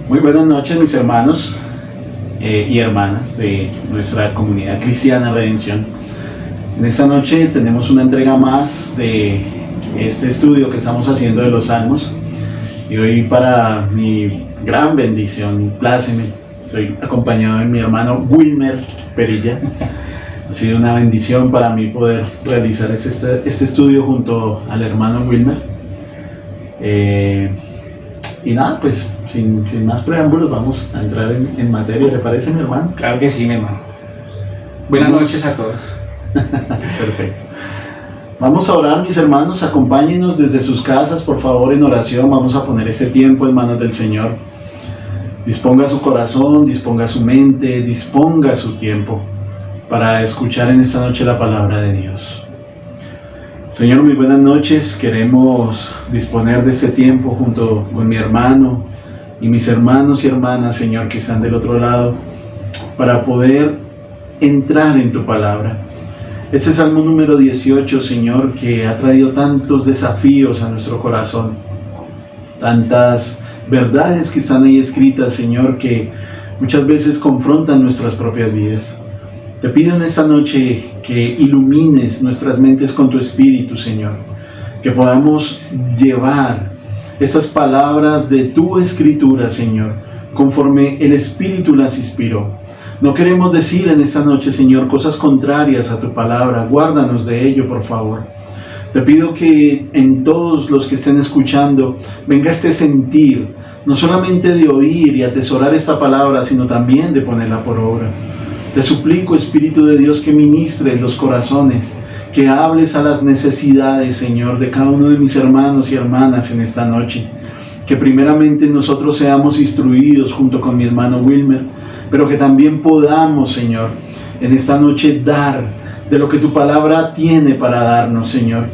Muy buenas noches, mis hermanos y hermanas de nuestra comunidad cristiana Redención. En esta noche tenemos una entrega más de este estudio que estamos haciendo de los Salmos. Y hoy, para mi gran bendición y pláceme, estoy acompañado de mi hermano Wilmer Perilla. Ha sido una bendición para mí poder realizar este estudio junto al hermano Wilmer. Y nada, pues sin más preámbulos vamos a entrar en materia. ¿Le parece, mi hermano? Claro que sí, mi hermano. Buenas noches a todos. Perfecto. Vamos a orar, mis hermanos. Acompáñenos desde sus casas, por favor, en oración. Vamos a poner este tiempo en manos del Señor. Disponga su corazón, disponga su mente, disponga su tiempo para escuchar en esta noche la palabra de Dios. Señor, muy buenas noches. Queremos disponer de este tiempo junto con mi hermano y mis hermanos y hermanas, Señor, que están del otro lado, para poder entrar en tu palabra. Ese Salmo número 18, Señor, que ha traído tantos desafíos a nuestro corazón, tantas verdades que están ahí escritas, Señor, que muchas veces confrontan nuestras propias vidas. Te pido en esta noche que ilumines nuestras mentes con tu Espíritu, Señor, que podamos llevar estas palabras de tu Escritura, Señor, conforme el Espíritu las inspiró. No queremos decir en esta noche, Señor, cosas contrarias a tu palabra. Guárdanos de ello, por favor. Te pido que en todos los que estén escuchando venga este sentir, no solamente de oír y atesorar esta palabra, sino también de ponerla por obra. Te suplico, Espíritu de Dios, que ministres los corazones, que hables a las necesidades, Señor, de cada uno de mis hermanos y hermanas en esta noche. Que primeramente nosotros seamos instruidos junto con mi hermano Wilmer, pero que también podamos, Señor, en esta noche dar de lo que tu palabra tiene para darnos, Señor.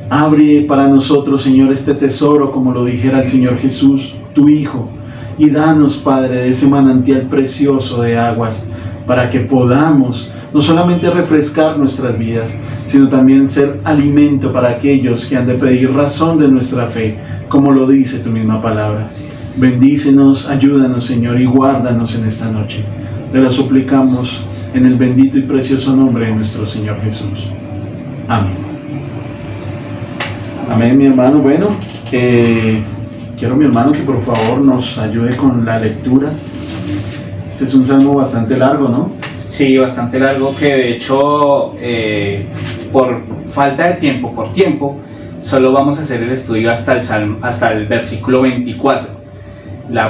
Abre para nosotros, Señor, este tesoro, como lo dijera el Señor Jesús, tu Hijo, y danos, Padre, de ese manantial precioso de aguas, para que podamos no solamente refrescar nuestras vidas, sino también ser alimento para aquellos que han de pedir razón de nuestra fe, como lo dice tu misma palabra. Bendícenos, ayúdanos, Señor, y guárdanos en esta noche. Te lo suplicamos en el bendito y precioso nombre de nuestro Señor Jesús. Amén. Amén, mi hermano. Bueno, quiero, mi hermano, que por favor nos ayude con la lectura. Este es un salmo bastante largo, ¿no? Sí, bastante largo, que de hecho, por falta de tiempo, solo vamos a hacer el estudio hasta el versículo 24.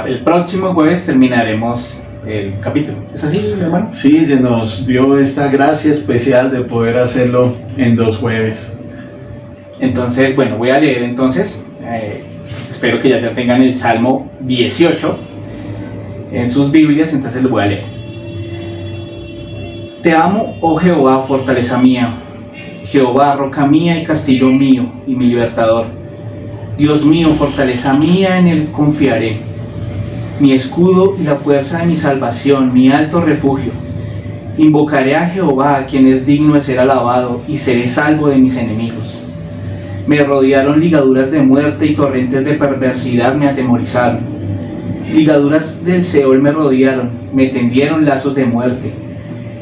El próximo jueves terminaremos el capítulo. ¿Es así, mi hermano? Sí, se nos dio esta gracia especial de poder hacerlo en 2 jueves. Entonces, bueno, voy a leer entonces. Espero que ya tengan el Salmo 18 en sus Biblias, entonces lo voy a leer. Te amo, oh Jehová, fortaleza mía, Jehová, roca mía y castillo mío y mi libertador. Dios mío, fortaleza mía, en él confiaré. Mi escudo y la fuerza de mi salvación, mi alto refugio. Invocaré a Jehová, quien es digno de ser alabado, y seré salvo de mis enemigos. Me rodearon ligaduras de muerte y torrentes de perversidad me atemorizaron. Ligaduras del Seol me rodearon, me tendieron lazos de muerte.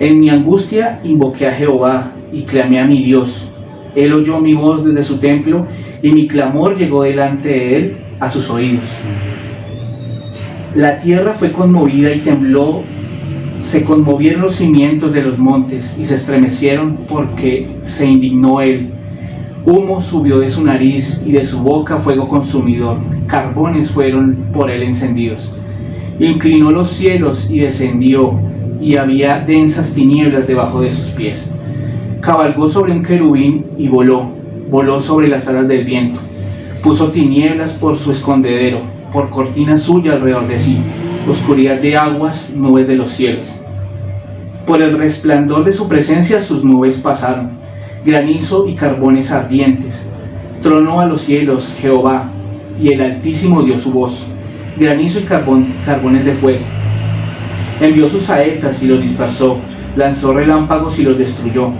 En mi angustia invoqué a Jehová y clamé a mi Dios. Él oyó mi voz desde su templo y mi clamor llegó delante de él a sus oídos. La tierra fue conmovida y tembló, se conmovieron los cimientos de los montes y se estremecieron porque se indignó él. Humo subió de su nariz y de su boca fuego consumidor, carbones fueron por él encendidos. Inclinó los cielos y descendió, y había densas tinieblas debajo de sus pies. Cabalgó sobre un querubín y voló sobre las alas del viento. Puso tinieblas por su escondedero, por cortina suya alrededor de sí, oscuridad de aguas, nubes de los cielos. Por el resplandor de su presencia sus nubes pasaron, granizo y carbones ardientes. Tronó a los cielos Jehová, y el Altísimo dio su voz, granizo y carbones de fuego. Envió sus saetas y los dispersó, lanzó relámpagos y los destruyó.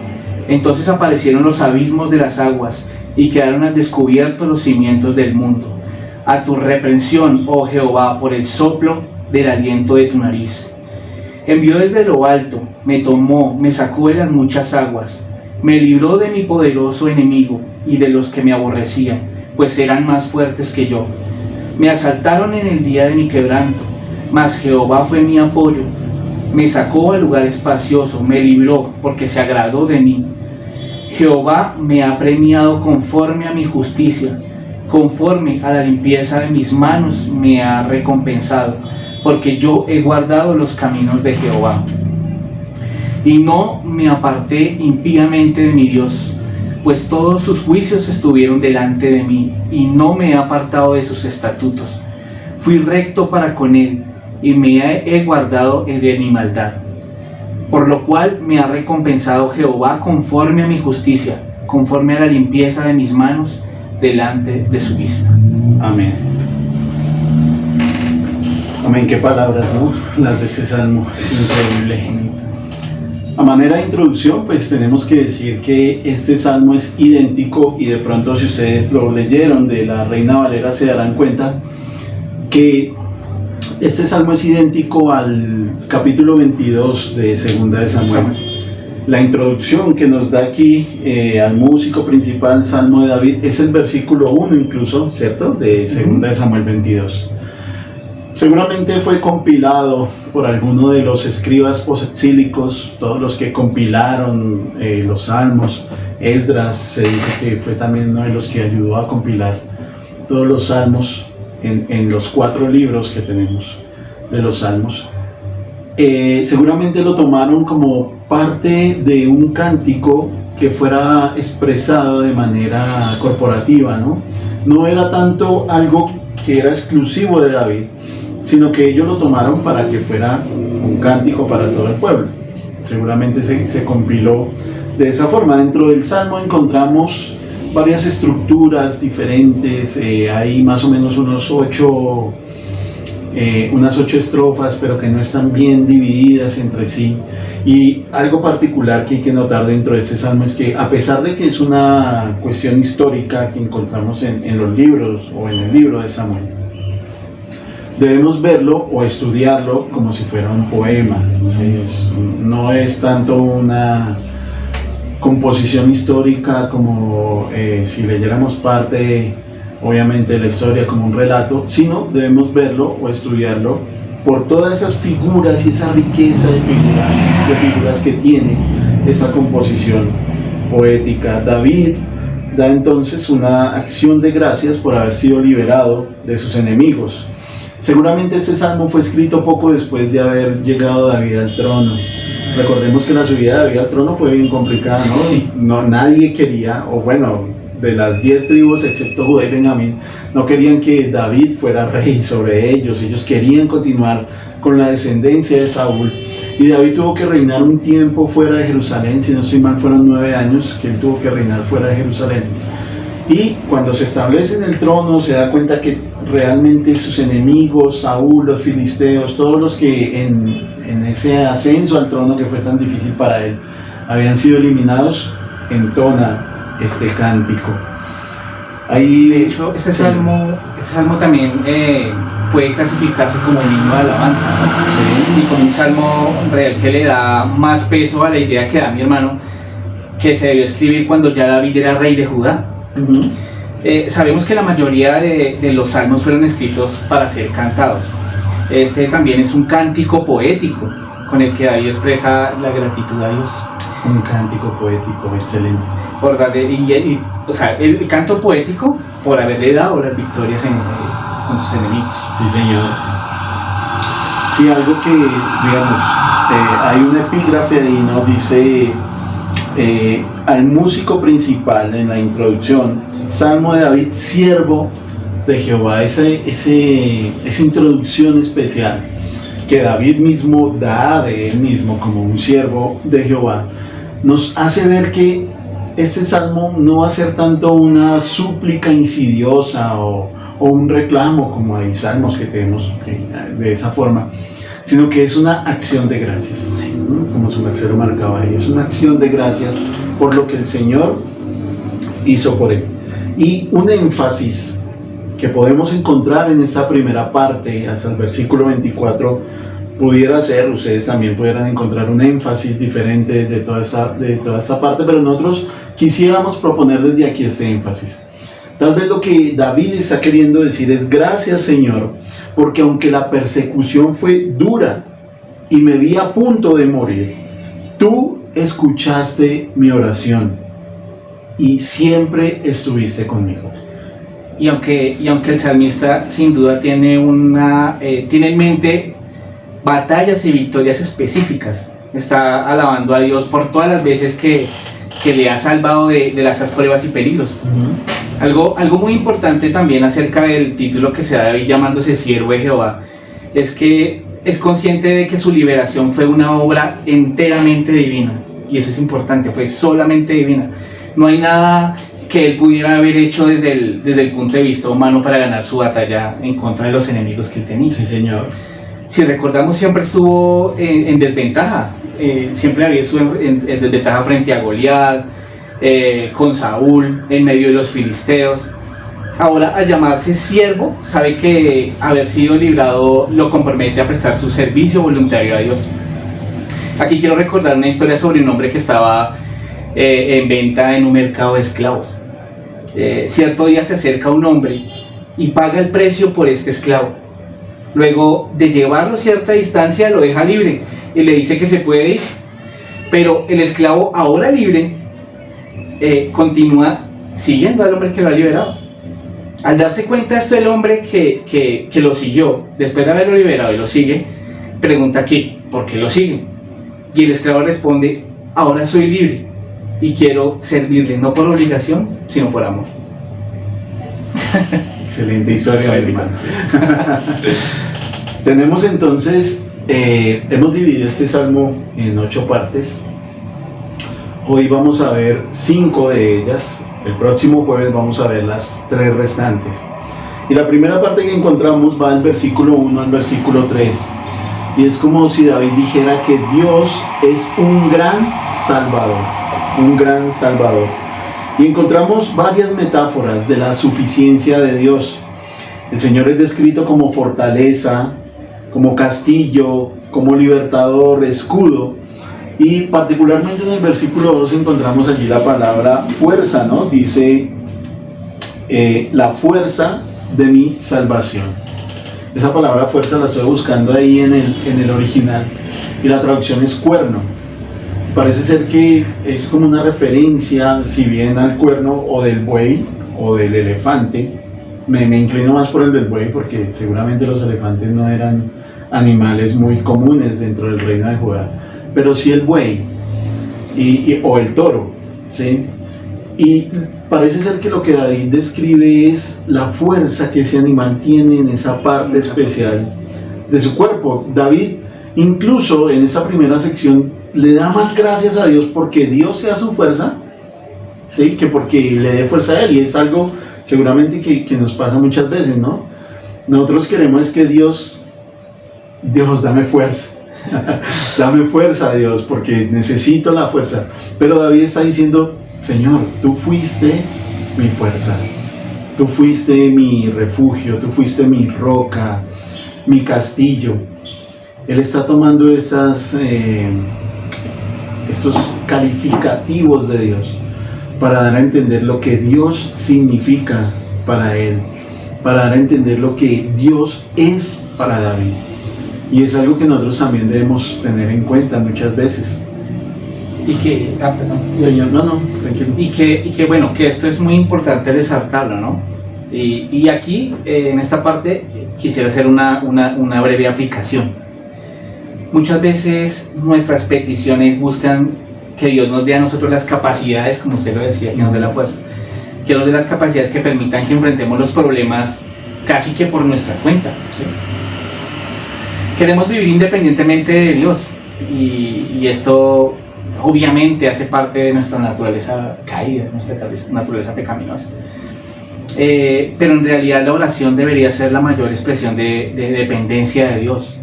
Entonces aparecieron los abismos de las aguas, y quedaron al descubierto los cimientos del mundo. A tu reprensión, oh Jehová, por el soplo del aliento de tu nariz. Envió desde lo alto, me tomó, me sacó de las muchas aguas, me libró de mi poderoso enemigo y de los que me aborrecían, pues eran más fuertes que yo. Me asaltaron en el día de mi quebranto, mas Jehová fue mi apoyo. Me sacó al lugar espacioso, me libró, porque se agradó de mí. Jehová me ha premiado conforme a mi justicia, conforme a la limpieza de mis manos me ha recompensado, porque yo he guardado los caminos de Jehová. Y no me aparté impíamente de mi Dios, pues todos sus juicios estuvieron delante de mí, y no me he apartado de sus estatutos. Fui recto para con él, y me he guardado de mi maldad. Por lo cual me ha recompensado Jehová conforme a mi justicia, conforme a la limpieza de mis manos delante de su vista. Amén. Amén, qué palabras, ¿no? Las de ese salmo, es increíble. A manera de introducción, pues tenemos que decir que este salmo es idéntico, y de pronto si ustedes lo leyeron de la Reina Valera se darán cuenta que este salmo es idéntico al capítulo 22 de Segunda de Samuel. La introducción que nos da aquí al músico principal, Salmo de David, es el versículo 1 incluso, ¿cierto? De Segunda de Samuel 22. Seguramente fue compilado por alguno de los escribas posexílicos, todos los que compilaron los salmos. Esdras se dice que fue también uno de los que ayudó a compilar todos los salmos en los 4 libros que tenemos de los salmos. Seguramente lo tomaron como parte de un cántico que fuera expresado de manera corporativa, ¿no? No era tanto algo que era exclusivo de David, sino que ellos lo tomaron para que fuera un cántico para todo el pueblo. Seguramente se compiló de esa forma. Dentro del Salmo encontramos varias estructuras diferentes, hay más o menos unas 8 estrofas, pero que no están bien divididas entre sí. Y algo particular que hay que notar dentro de este salmo es que, a pesar de que es una cuestión histórica que encontramos en los libros o en el libro de Samuel, debemos verlo o estudiarlo como si fuera un poema, ¿sí? No es tanto una composición histórica como si leyéramos parte, obviamente, de la historia como un relato, sino debemos verlo o estudiarlo por todas esas figuras y esa riqueza de figuras que tiene esa composición poética. David da entonces una acción de gracias por haber sido liberado de sus enemigos. Seguramente este salmo fue escrito poco después de haber llegado David al trono. Recordemos que la subida de David al trono fue bien complicada, ¿no? Nadie quería, o bueno, de las 10 tribus, excepto Judá y Benjamín, no querían que David fuera rey sobre ellos. Ellos querían continuar con la descendencia de Saúl. Y David tuvo que reinar un tiempo fuera de Jerusalén, si no estoy mal fueron 9 años que él tuvo que reinar fuera de Jerusalén. Y cuando se establece en el trono se da cuenta que realmente sus enemigos, Saúl, los filisteos, todos los que en ese ascenso al trono que fue tan difícil para él, habían sido eliminados, entona este cántico. Ahí, de hecho, este salmo también puede clasificarse como un himno de alabanza, ¿no? Sí. Y como un salmo real que le da más peso a la idea que da mi hermano, que se debió escribir cuando ya David era rey de Judá. Sabemos que la mayoría de los salmos fueron escritos para ser cantados. Este también es un cántico poético con el que David expresa la gratitud a Dios. Un cántico poético, excelente. Por darle, o sea, el canto poético por haberle dado las victorias con sus enemigos. Sí, señor. Sí, algo que, digamos, hay un epígrafe ahí, ¿no? Dice... al músico principal en la introducción, Salmo de David, siervo de Jehová. Esa introducción especial que David mismo da de él mismo como un siervo de Jehová, nos hace ver que este salmo no va a ser tanto una súplica insidiosa o un reclamo, como hay salmos que tenemos de esa forma, sino que es una acción de gracias, sí, como su merced lo marcaba ahí. Es una acción de gracias por lo que el Señor hizo por él. Y un énfasis que podemos encontrar en esta primera parte hasta el versículo 24 pudiera ser, ustedes también pudieran encontrar un énfasis diferente de toda esta parte, pero nosotros quisiéramos proponer desde aquí este énfasis. Tal vez lo que David está queriendo decir es: gracias, Señor, porque aunque la persecución fue dura y me vi a punto de morir, tú escuchaste mi oración y siempre estuviste conmigo. Y aunque el salmista sin duda tiene en mente batallas y victorias específicas, está alabando a Dios por todas las veces que le ha salvado de las pruebas y peligros. Algo muy importante también acerca del título que se da David llamándose siervo de Jehová es que es consciente de que su liberación fue una obra enteramente divina, y eso es importante, fue solamente divina. No hay nada que él pudiera haber hecho desde el punto de vista humano para ganar su batalla en contra de los enemigos que él tenía. Sí, Señor. Si recordamos, siempre estuvo en desventaja, siempre había estuvo en desventaja frente a Goliat, con Saúl, en medio de los filisteos. Ahora, al llamarse siervo, sabe que haber sido librado lo compromete a prestar su servicio voluntario a Dios. Aquí quiero recordar una historia sobre un hombre que estaba en venta en un mercado de esclavos. Cierto día se acerca un hombre y paga el precio por este esclavo. Luego de llevarlo cierta distancia, lo deja libre y le dice que se puede ir. Pero el esclavo, ahora libre, continúa siguiendo al hombre que lo ha liberado. Al darse cuenta esto, el hombre que lo siguió, después de haberlo liberado y lo sigue, pregunta aquí, ¿por qué lo sigue? Y el esclavo responde: ahora soy libre y quiero servirle, no por obligación, sino por amor. Excelente historia, hermano. Tenemos entonces, hemos dividido este salmo en 8 partes. Hoy vamos a ver 5 de ellas. El próximo jueves vamos a ver las 3 restantes. Y la primera parte que encontramos va del versículo 1 al versículo 3. Y es como si David dijera que Dios es un gran salvador. Un gran salvador. Y encontramos varias metáforas de la suficiencia de Dios. El Señor es descrito como fortaleza, como castillo, como libertador, escudo. Y particularmente en el versículo 2 encontramos allí la palabra fuerza, ¿no? Dice, la fuerza de mi salvación. Esa palabra fuerza la estoy buscando ahí en el original. Y la traducción es cuerno. Parece ser que es como una referencia, si bien al cuerno o del buey o del elefante. Me inclino más por el del buey porque seguramente los elefantes no eran animales muy comunes dentro del reino de Judá, pero sí el buey o el toro, ¿sí? Y parece ser que lo que David describe es la fuerza que ese animal tiene en esa parte especial de su cuerpo. David, incluso en esa primera sección, le da más gracias a Dios porque Dios sea su fuerza, ¿sí? Que porque le dé fuerza a él, y es algo seguramente que nos pasa muchas veces, ¿no? Nosotros queremos que Dios, dame fuerza. Dame fuerza, Dios, porque necesito la fuerza. Pero David está diciendo: Señor, tú fuiste mi fuerza, tú fuiste mi refugio, tú fuiste mi roca, mi castillo. Él está tomando estos calificativos de Dios para dar a entender lo que Dios significa para él, para dar a entender lo que Dios es para David. Y es algo que nosotros también debemos tener en cuenta muchas veces. Y que, Señor, no, tranquilo. Y que bueno, que esto es muy importante resaltarlo, ¿no? Y aquí, en esta parte, quisiera hacer una breve aplicación. Muchas veces nuestras peticiones buscan que Dios nos dé a nosotros las capacidades, como usted lo decía, que nos dé la fuerza, que nos dé las capacidades que permitan que enfrentemos los problemas casi que por nuestra cuenta, ¿sí? Queremos vivir independientemente de Dios, y esto obviamente hace parte de nuestra naturaleza caída, nuestra naturaleza pecaminosa. Pero en realidad la oración debería ser la mayor expresión de dependencia de Dios.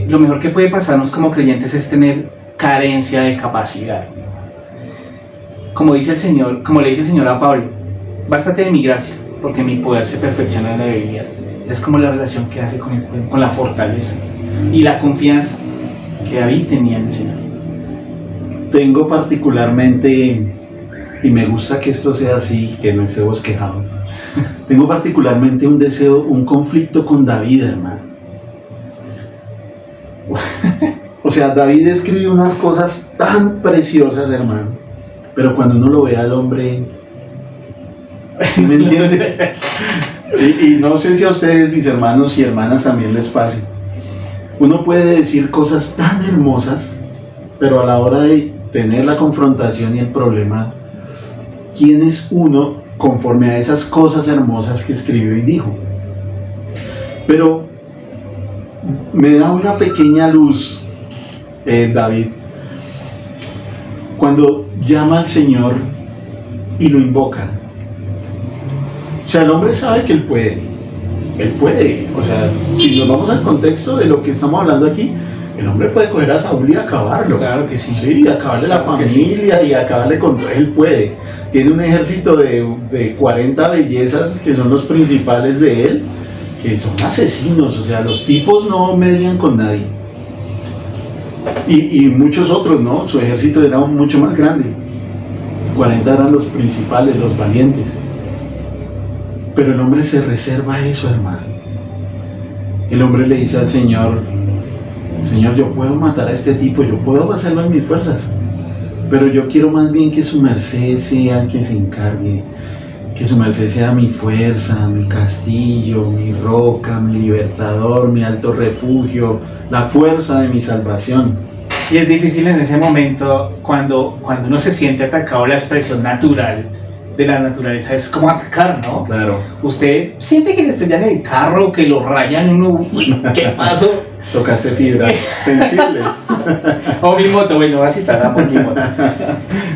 Lo mejor que puede pasarnos como creyentes es tener carencia de capacidad. Como dice el Señor, como le dice el Señor a Pablo: bástate de mi gracia, porque mi poder se perfecciona en la debilidad. Es como la relación que hace con la fortaleza y la confianza que David tenía en el Señor. Tengo particularmente, y me gusta que esto sea así, que no esté bosquejado, tengo particularmente un deseo, un conflicto con David, hermano. O sea, David escribe unas cosas tan preciosas, hermano, pero cuando uno lo ve al hombre, ¿sí me entiende? Y no sé si a ustedes, mis hermanos y hermanas, también les pase. Uno puede decir cosas tan hermosas, pero a la hora de tener la confrontación y el problema, ¿quién es uno conforme a esas cosas hermosas que escribió y dijo? Pero me da una pequeña luz, David, cuando llama al Señor y lo invoca. O sea, el hombre sabe que él puede, o sea, si nos vamos al contexto de lo que estamos hablando aquí, el hombre puede coger a Saúl y acabarlo. Claro que sí. Sí, acabarle la familia sí. Y acabarle con todo. Él puede. Tiene un ejército de 40 bellezas que son los principales de él, que son asesinos, o sea, los tipos no median con nadie. Y muchos otros, ¿no? Su ejército era mucho más grande. 40 eran los principales, los valientes. Pero el hombre se reserva eso, hermano. El hombre le dice al Señor, Señor, yo puedo matar a este tipo, yo puedo hacerlo en mis fuerzas, pero yo quiero más bien que su merced sea el que se encargue, que su merced sea mi fuerza, mi castillo, mi roca, mi libertador, mi alto refugio, la fuerza de mi salvación. Y es difícil en ese momento cuando uno se siente atacado, la expresión natural de la naturaleza es como atacar, ¿no? Claro. Usted siente que le estrellan el carro, que lo rayan, uno, uy, ¿qué pasó? Tocaste fibras sensibles. O mi moto, bueno, así está mi moto.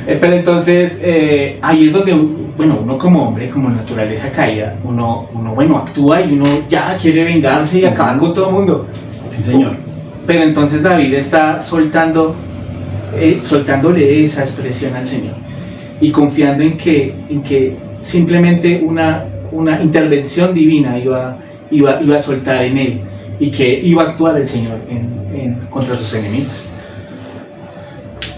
Pero entonces, ahí es donde, bueno, uno como hombre, como naturaleza caída, uno bueno, actúa y uno ya quiere vengarse y acabar con todo el mundo. Sí, señor. Pero entonces David está soltándole esa expresión al Señor y confiando en que simplemente una intervención divina iba a soltar en él y que iba a actuar el Señor contra sus enemigos.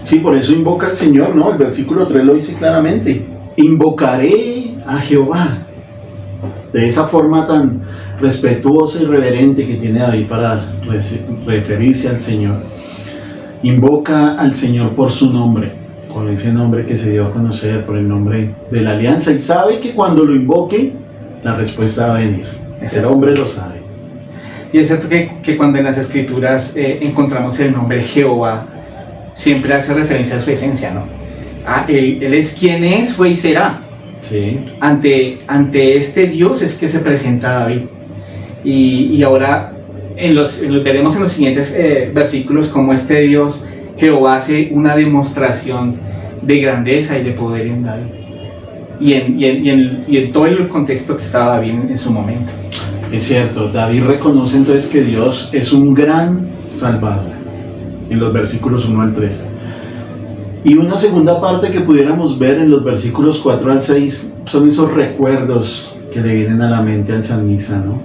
Sí, por eso invoca al Señor, ¿no? El versículo 3 lo dice claramente. Invocaré a Jehová. De esa forma tan respetuosa y reverente que tiene David para referirse al Señor. Invoca al Señor por su nombre, por ese nombre que se dio a conocer, por el nombre de la alianza, y sabe que cuando lo invoque, la respuesta va a venir. Ese hombre lo sabe. Y es cierto que cuando en las Escrituras encontramos el nombre Jehová, siempre hace referencia a su esencia, ¿no? Él es quien es, fue y será. Sí. Ante este Dios es que se presenta David. Y ahora veremos en los siguientes versículos cómo este Dios, Jehová, hace una demostración de grandeza y de poder en David. Y en todo el contexto que estaba David en su momento. Es cierto, David reconoce entonces que Dios es un gran Salvador, en los versículos 1 al 3. Y una segunda parte que pudiéramos ver en los versículos 4 al 6 son esos recuerdos que le vienen a la mente al salmista, ¿no?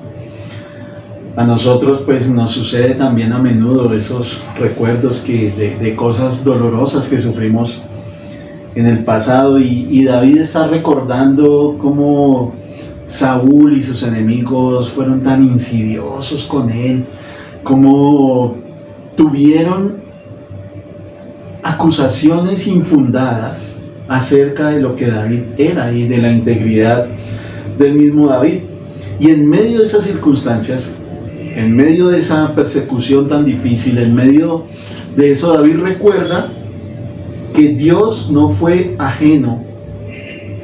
A nosotros pues nos sucede también a menudo esos recuerdos de cosas dolorosas que sufrimos en el pasado, y David está recordando cómo Saúl y sus enemigos fueron tan insidiosos con él, cómo tuvieron acusaciones infundadas acerca de lo que David era y de la integridad del mismo David. Y en medio de esas circunstancias, en medio de esa persecución tan difícil, en medio de eso, David recuerda que Dios no fue ajeno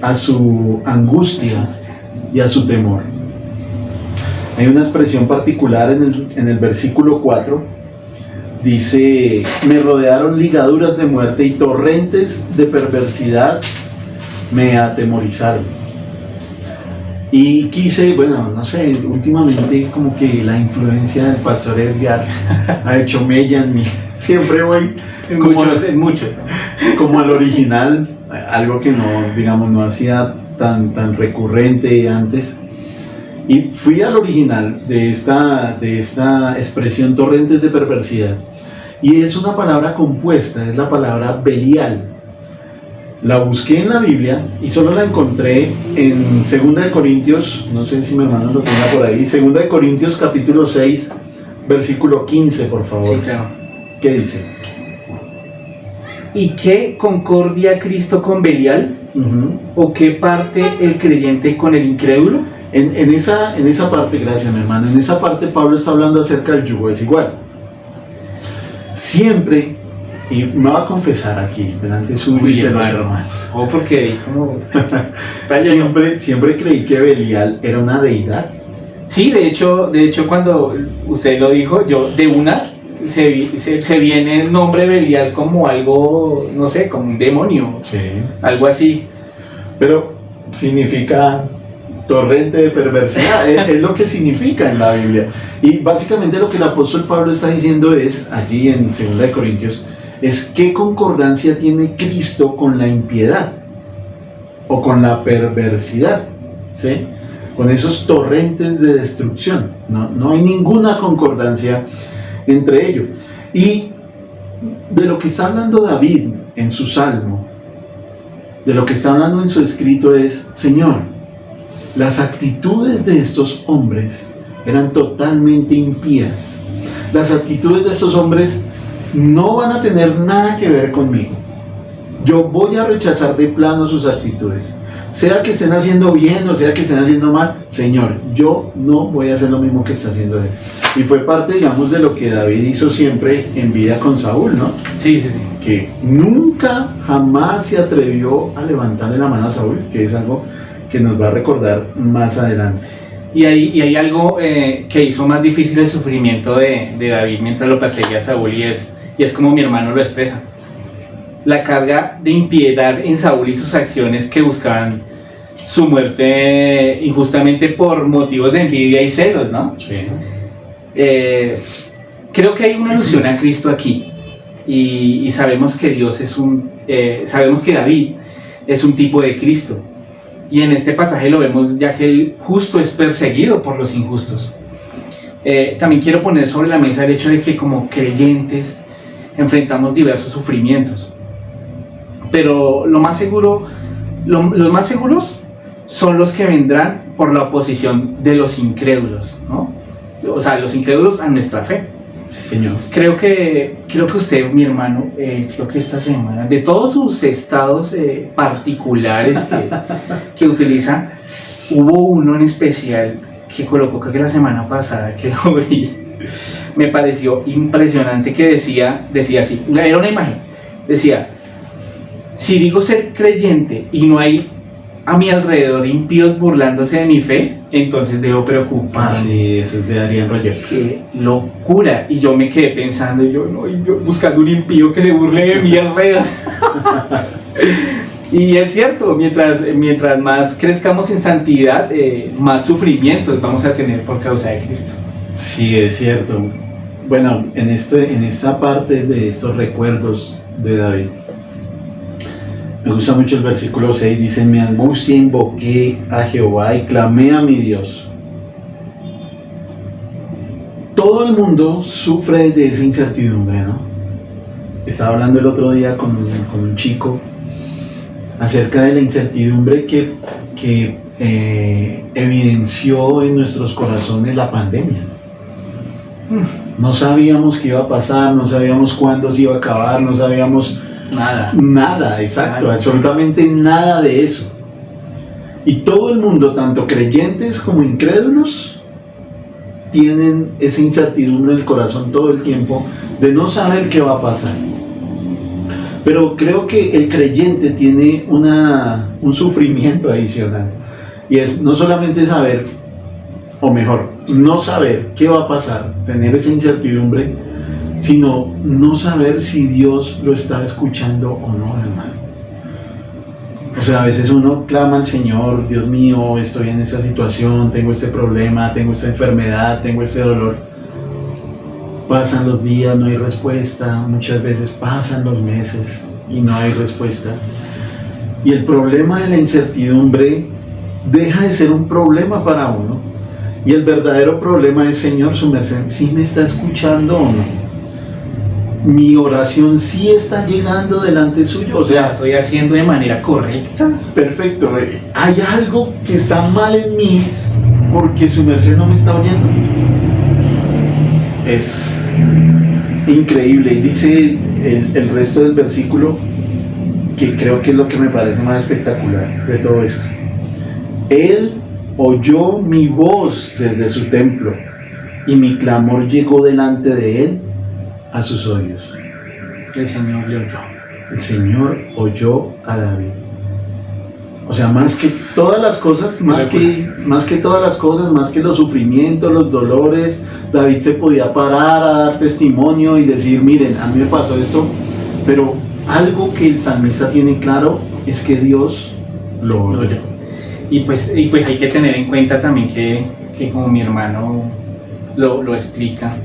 a su angustia y a su temor. Hay una expresión particular en el versículo 4. Dice: me rodearon ligaduras de muerte y torrentes de perversidad me atemorizaron. Y quise, bueno, no sé, últimamente como que la influencia del pastor Edgar ha hecho mella en mí. Siempre voy en muchos. como al original, algo que no, digamos, no hacía tan recurrente antes. Y fui al original de esta expresión torrentes de perversidad. Y es una palabra compuesta, es la palabra Belial. La busqué en la Biblia y solo la encontré en 2 de Corintios, no sé si mi hermano lo tenga por ahí, 2 de Corintios capítulo 6, versículo 15, por favor. Sí, claro. ¿Qué dice? ¿Y qué concordia Cristo con Belial? ¿O qué parte el creyente con el incrédulo? En esa parte, gracias mi hermano, en esa parte Pablo está hablando acerca del yugo desigual. Siempre, y me va a confesar aquí, delante suyo y de los hermanos. Porque como... siempre creí que Belial era una deidad. Sí, de hecho cuando usted lo dijo, yo de una se viene el nombre Belial como algo, no sé, como un demonio. Sí. Algo así. Pero significa torrente de perversidad, es lo que significa en la Biblia. Y básicamente lo que el apóstol Pablo está diciendo es, allí en 2 de Corintios, es qué concordancia tiene Cristo con la impiedad o con la perversidad, ¿sí? Con esos torrentes de destrucción. No hay ninguna concordancia entre ellos. Y de lo que está hablando David en su salmo, de lo que está hablando en su escrito es, Señor, las actitudes de estos hombres eran totalmente impías. Las actitudes de estos hombres no van a tener nada que ver conmigo. Yo voy a rechazar de plano sus actitudes. Sea que estén haciendo bien o sea que estén haciendo mal, Señor, yo no voy a hacer lo mismo que está haciendo él. Y fue parte, digamos, de lo que David hizo siempre en vida con Saúl, ¿no? Sí. Que nunca, jamás se atrevió a levantarle la mano a Saúl, que es algo que nos va a recordar más adelante. Y hay algo que hizo más difícil el sufrimiento de David mientras lo perseguía a Saúl y es como mi hermano lo expresa. La carga de impiedad en Saúl y sus acciones que buscaban su muerte injustamente por motivos de envidia y celos, ¿no? Sí. Creo que hay una alusión a Cristo aquí y sabemos que sabemos que David es un tipo de Cristo. Y en este pasaje lo vemos ya que el justo es perseguido por los injustos. También quiero poner sobre la mesa el hecho de que como creyentes enfrentamos diversos sufrimientos. Pero los más seguros son los que vendrán por la oposición de los incrédulos, ¿no? O sea, los incrédulos a nuestra fe. Sí, señor. Creo que usted, mi hermano, creo que esta semana, de todos sus estados particulares que utiliza, hubo uno en especial que colocó, creo que la semana pasada, que lo vi, me pareció impresionante, que decía así, era una imagen, decía, si digo ser creyente y no hay a mi alrededor impíos burlándose de mi fe, entonces debo preocuparme. Ah, sí, eso es de Adrian Rogers. ¡Qué locura! Y yo me quedé pensando, yo buscando un impío que se burle de mi alrededor. Y es cierto, mientras más crezcamos en santidad, más sufrimientos vamos a tener por causa de Cristo. Sí, es cierto. Bueno, en esta parte de estos recuerdos de David, me gusta mucho el versículo 6, dice, en mi angustia invoqué a Jehová y clamé a mi Dios. Todo el mundo sufre de esa incertidumbre, ¿no? Estaba hablando el otro día con un chico acerca de la incertidumbre que evidenció en nuestros corazones la pandemia. No sabíamos qué iba a pasar, no sabíamos cuándo se iba a acabar, no sabíamos nada, exacto, nada, absolutamente nada de eso. Y todo el mundo, tanto creyentes como incrédulos, tienen esa incertidumbre en el corazón todo el tiempo de no saber qué va a pasar. Pero creo que el creyente tiene un sufrimiento adicional, y es no solamente saber, o mejor, no saber qué va a pasar, tener esa incertidumbre, sino no saber si Dios lo está escuchando o no, hermano. O sea, a veces uno clama al Señor, Dios mío, estoy en esta situación, tengo este problema, tengo esta enfermedad, tengo este dolor. Pasan los días, no hay respuesta, muchas veces pasan los meses y no hay respuesta. Y el problema de la incertidumbre deja de ser un problema para uno. Y el verdadero problema es, Señor, su merced, ¿sí me está escuchando o no? Mi oración sí está llegando delante suyo. O sea, ¿la estoy haciendo de manera correcta? Perfecto. Hay algo que está mal en mí porque su merced no me está oyendo. Es increíble. Y dice el resto del versículo, que creo que es lo que me parece más espectacular de todo esto. Él oyó mi voz desde su templo y mi clamor llegó delante de él a sus oídos. El Señor le oyó. El Señor oyó a David. O sea, más que todas las cosas, más que todas las cosas, más que los sufrimientos, los dolores, David se podía parar a dar testimonio y decir, miren, a mí me pasó esto, pero algo que el salmista tiene claro es que Dios lo oyó. Y pues hay que tener en cuenta también que como mi hermano lo explica,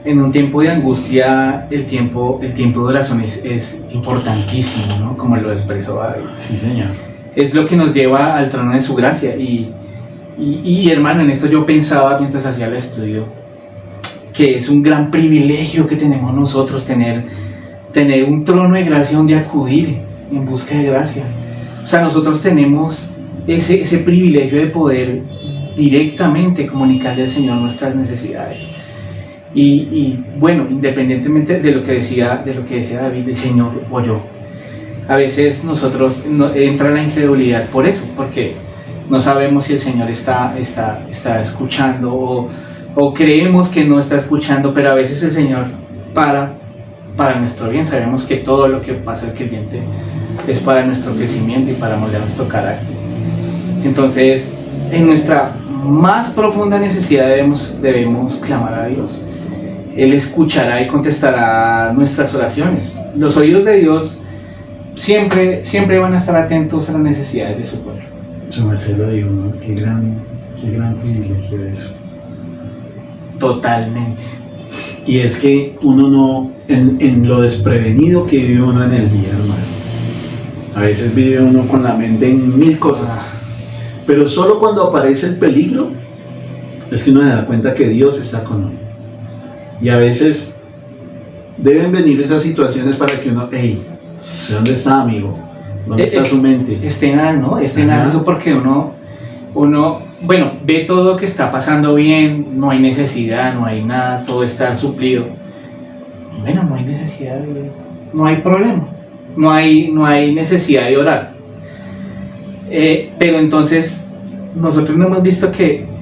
en un tiempo de angustia el tiempo de oración es importantísimo, ¿no? Como lo expresó David. Sí, Señor. Es lo que nos lleva al trono de su gracia. Y hermano, en esto yo pensaba mientras hacía el estudio, que es un gran privilegio que tenemos nosotros tener un trono de gracia donde acudir en busca de gracia. O sea, nosotros tenemos ese privilegio de poder directamente comunicarle al Señor nuestras necesidades. Y bueno, independientemente de lo que decía David, el Señor oyó. A veces nosotros entra la incredulidad por eso, porque no sabemos si el Señor está escuchando o creemos que no está escuchando, pero a veces el Señor para nuestro bien. Sabemos que todo lo que pasa al creyente es para nuestro crecimiento y para moldear nuestro carácter. Entonces, en nuestra más profunda necesidad debemos clamar a Dios. Él escuchará y contestará nuestras oraciones. Los oídos de Dios siempre van a estar atentos a las necesidades de su pueblo. Su merced lo dijo, ¿no? Qué gran privilegio eso. Totalmente. Y es que uno no, en lo desprevenido que vive uno en el día, hermano. A veces vive uno con la mente en mil cosas. Pero solo cuando aparece el peligro es que uno se da cuenta que Dios está con uno. Y a veces deben venir esas situaciones para que uno, ¿dónde está, amigo? ¿Dónde está su mente? Es tenaz, ¿no? Es tenaz eso, porque uno, bueno, ve todo lo que está pasando bien, no hay necesidad, no hay nada, todo está suplido. Bueno, no hay necesidad, no hay problema, no hay necesidad de orar. Pero entonces nosotros no hemos visto que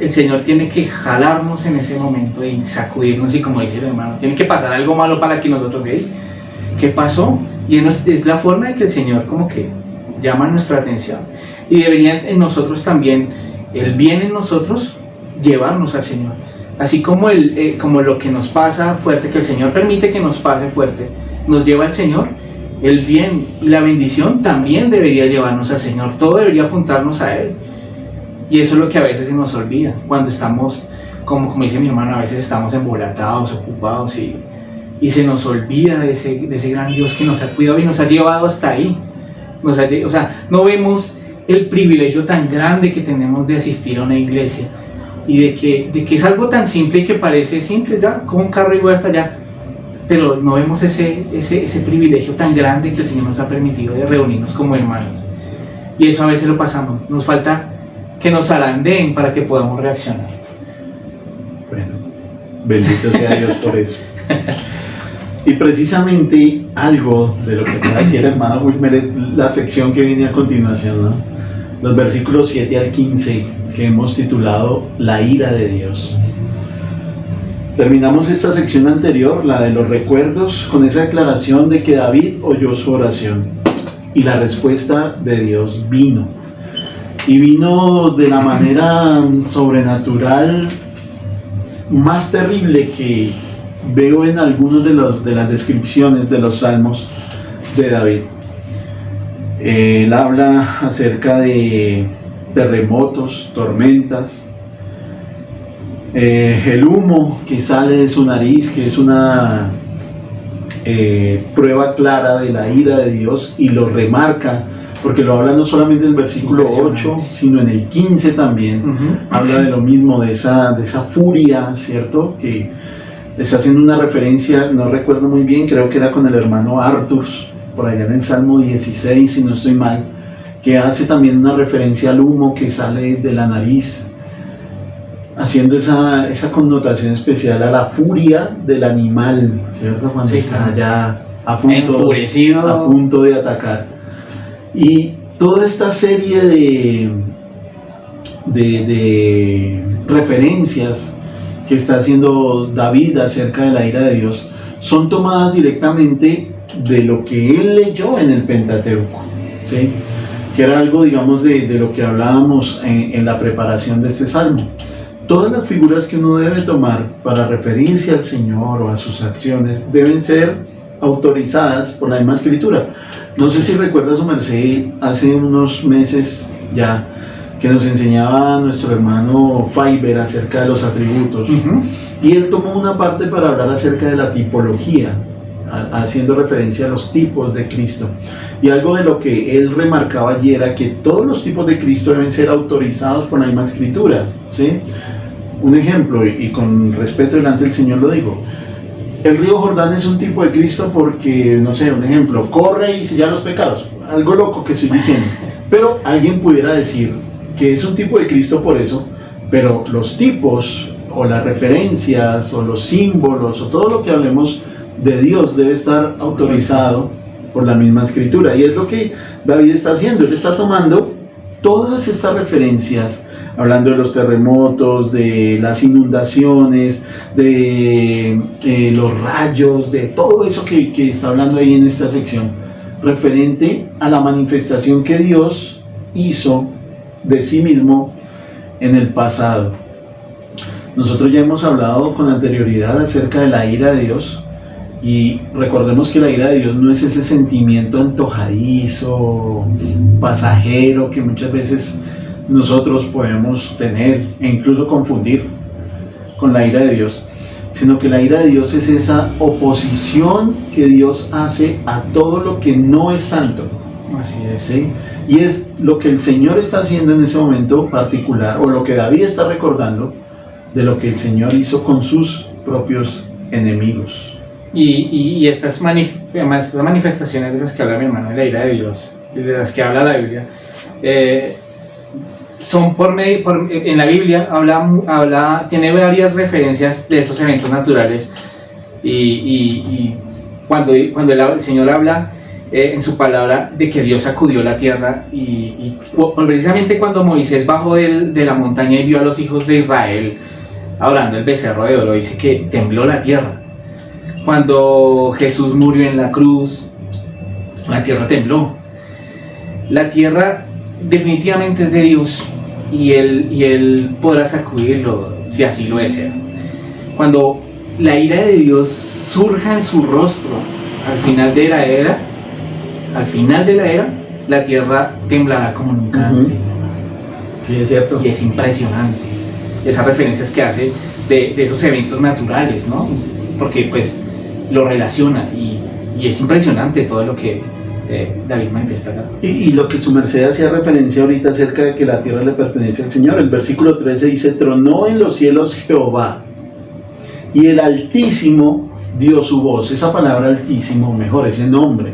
el Señor tiene que jalarnos en ese momento y sacudirnos, y como dice el hermano, tiene que pasar algo malo para que nosotros, ¿qué pasó? Y es la forma de que el Señor como que llama nuestra atención, y debería en nosotros también, el bien en nosotros, llevarnos al Señor, así como como lo que nos pasa fuerte, que el Señor permite que nos pase fuerte, nos lleva al Señor. El bien y la bendición también debería llevarnos al Señor, todo debería apuntarnos a Él. Y eso es lo que a veces se nos olvida, cuando estamos, como dice mi hermano, a veces estamos embolatados, ocupados, y se nos olvida de ese gran Dios que nos ha cuidado y nos ha llevado hasta ahí. O sea, no vemos el privilegio tan grande que tenemos de asistir a una iglesia, y de que es algo tan simple y que parece simple, ya, como un carro y voy hasta allá. Pero no vemos ese privilegio tan grande que el Señor nos ha permitido de reunirnos como hermanos. Y eso a veces lo pasamos. Nos falta que nos zarandeen para que podamos reaccionar. Bueno, bendito sea Dios por eso. Y precisamente algo de lo que acaba de decir el hermano Wilmer es la sección que viene a continuación, ¿no? Los versículos 7 al 15, que hemos titulado La ira de Dios. Terminamos esta sección anterior, la de los recuerdos, con esa declaración de que David oyó su oración y la respuesta de Dios vino. Y vino de la manera sobrenatural más terrible que veo en algunos de las descripciones de los salmos de David. Él habla acerca de terremotos, tormentas, el humo que sale de su nariz, que es una prueba clara de la ira de Dios y lo remarca, porque lo habla no solamente en el versículo 8, sino en el 15 también. Habla de lo mismo, de esa furia, ¿cierto? Que está haciendo una referencia, no recuerdo muy bien, creo que era con el hermano Artus, por allá en el Salmo 16, si no estoy mal, que hace también una referencia al humo que sale de la nariz, haciendo esa connotación especial a la furia del animal, ¿cierto? Cuando está ya a punto de atacar. Y toda esta serie de referencias que está haciendo David acerca de la ira de Dios son tomadas directamente de lo que él leyó en el Pentateuco, ¿sí? Que era algo, digamos, de lo que hablábamos en la preparación de este salmo. Todas las figuras que uno debe tomar para referirse al Señor o a sus acciones deben ser autorizadas por la misma Escritura. No sé si recuerda su merced, hace unos meses ya, que nos enseñaba nuestro hermano Faber acerca de los atributos. Y él tomó una parte para hablar acerca de la tipología, haciendo referencia a los tipos de Cristo. Y algo de lo que él remarcaba allí era que todos los tipos de Cristo deben ser autorizados por la misma Escritura, ¿sí? Un ejemplo, y con respeto delante del Señor lo digo, el río Jordán es un tipo de Cristo porque, no sé, un ejemplo, corre y sella los pecados. Algo loco que estoy diciendo. Pero alguien pudiera decir que es un tipo de Cristo por eso, pero los tipos o las referencias o los símbolos o todo lo que hablemos de Dios debe estar autorizado por la misma Escritura. Y es lo que David está haciendo. Él está tomando todas estas referencias, hablando de los terremotos, de las inundaciones, de los rayos, de todo eso que está hablando ahí en esta sección, referente a la manifestación que Dios hizo de sí mismo en el pasado. Nosotros ya hemos hablado con anterioridad acerca de la ira de Dios, y recordemos que la ira de Dios no es ese sentimiento antojadizo, pasajero, que muchas veces nosotros podemos tener e incluso confundir con la ira de Dios, sino que la ira de Dios es esa oposición que Dios hace a todo lo que no es santo. Así es. ¿Sí? Y es lo que el Señor está haciendo en ese momento particular, o lo que David está recordando de lo que el Señor hizo con sus propios enemigos. Y estas manifestaciones de las que habla mi hermano de la ira de Dios, de las que habla la Biblia, son en la Biblia tiene varias referencias de estos eventos naturales, y cuando el Señor habla en su palabra de que Dios sacudió la tierra, y precisamente cuando Moisés bajó de la montaña y vio a los hijos de Israel adorando el becerro de oro, dice que tembló la tierra. Cuando Jesús murió en la cruz, la tierra tembló. La tierra definitivamente es de Dios, y Él podrá sacudirlo si así lo desea. Cuando la ira de Dios surja en su rostro al final de la era, la tierra temblará como nunca antes. Sí, es cierto. Y es impresionante esas referencias que hace de esos eventos naturales, ¿no? Porque pues lo relaciona, y es impresionante todo lo que David manifiesta acá. Y lo que su merced hacía referencia ahorita acerca de que la tierra le pertenece al Señor. El versículo 13 dice: tronó en los cielos Jehová, y el Altísimo dio su voz. Esa palabra Altísimo, mejor, ese nombre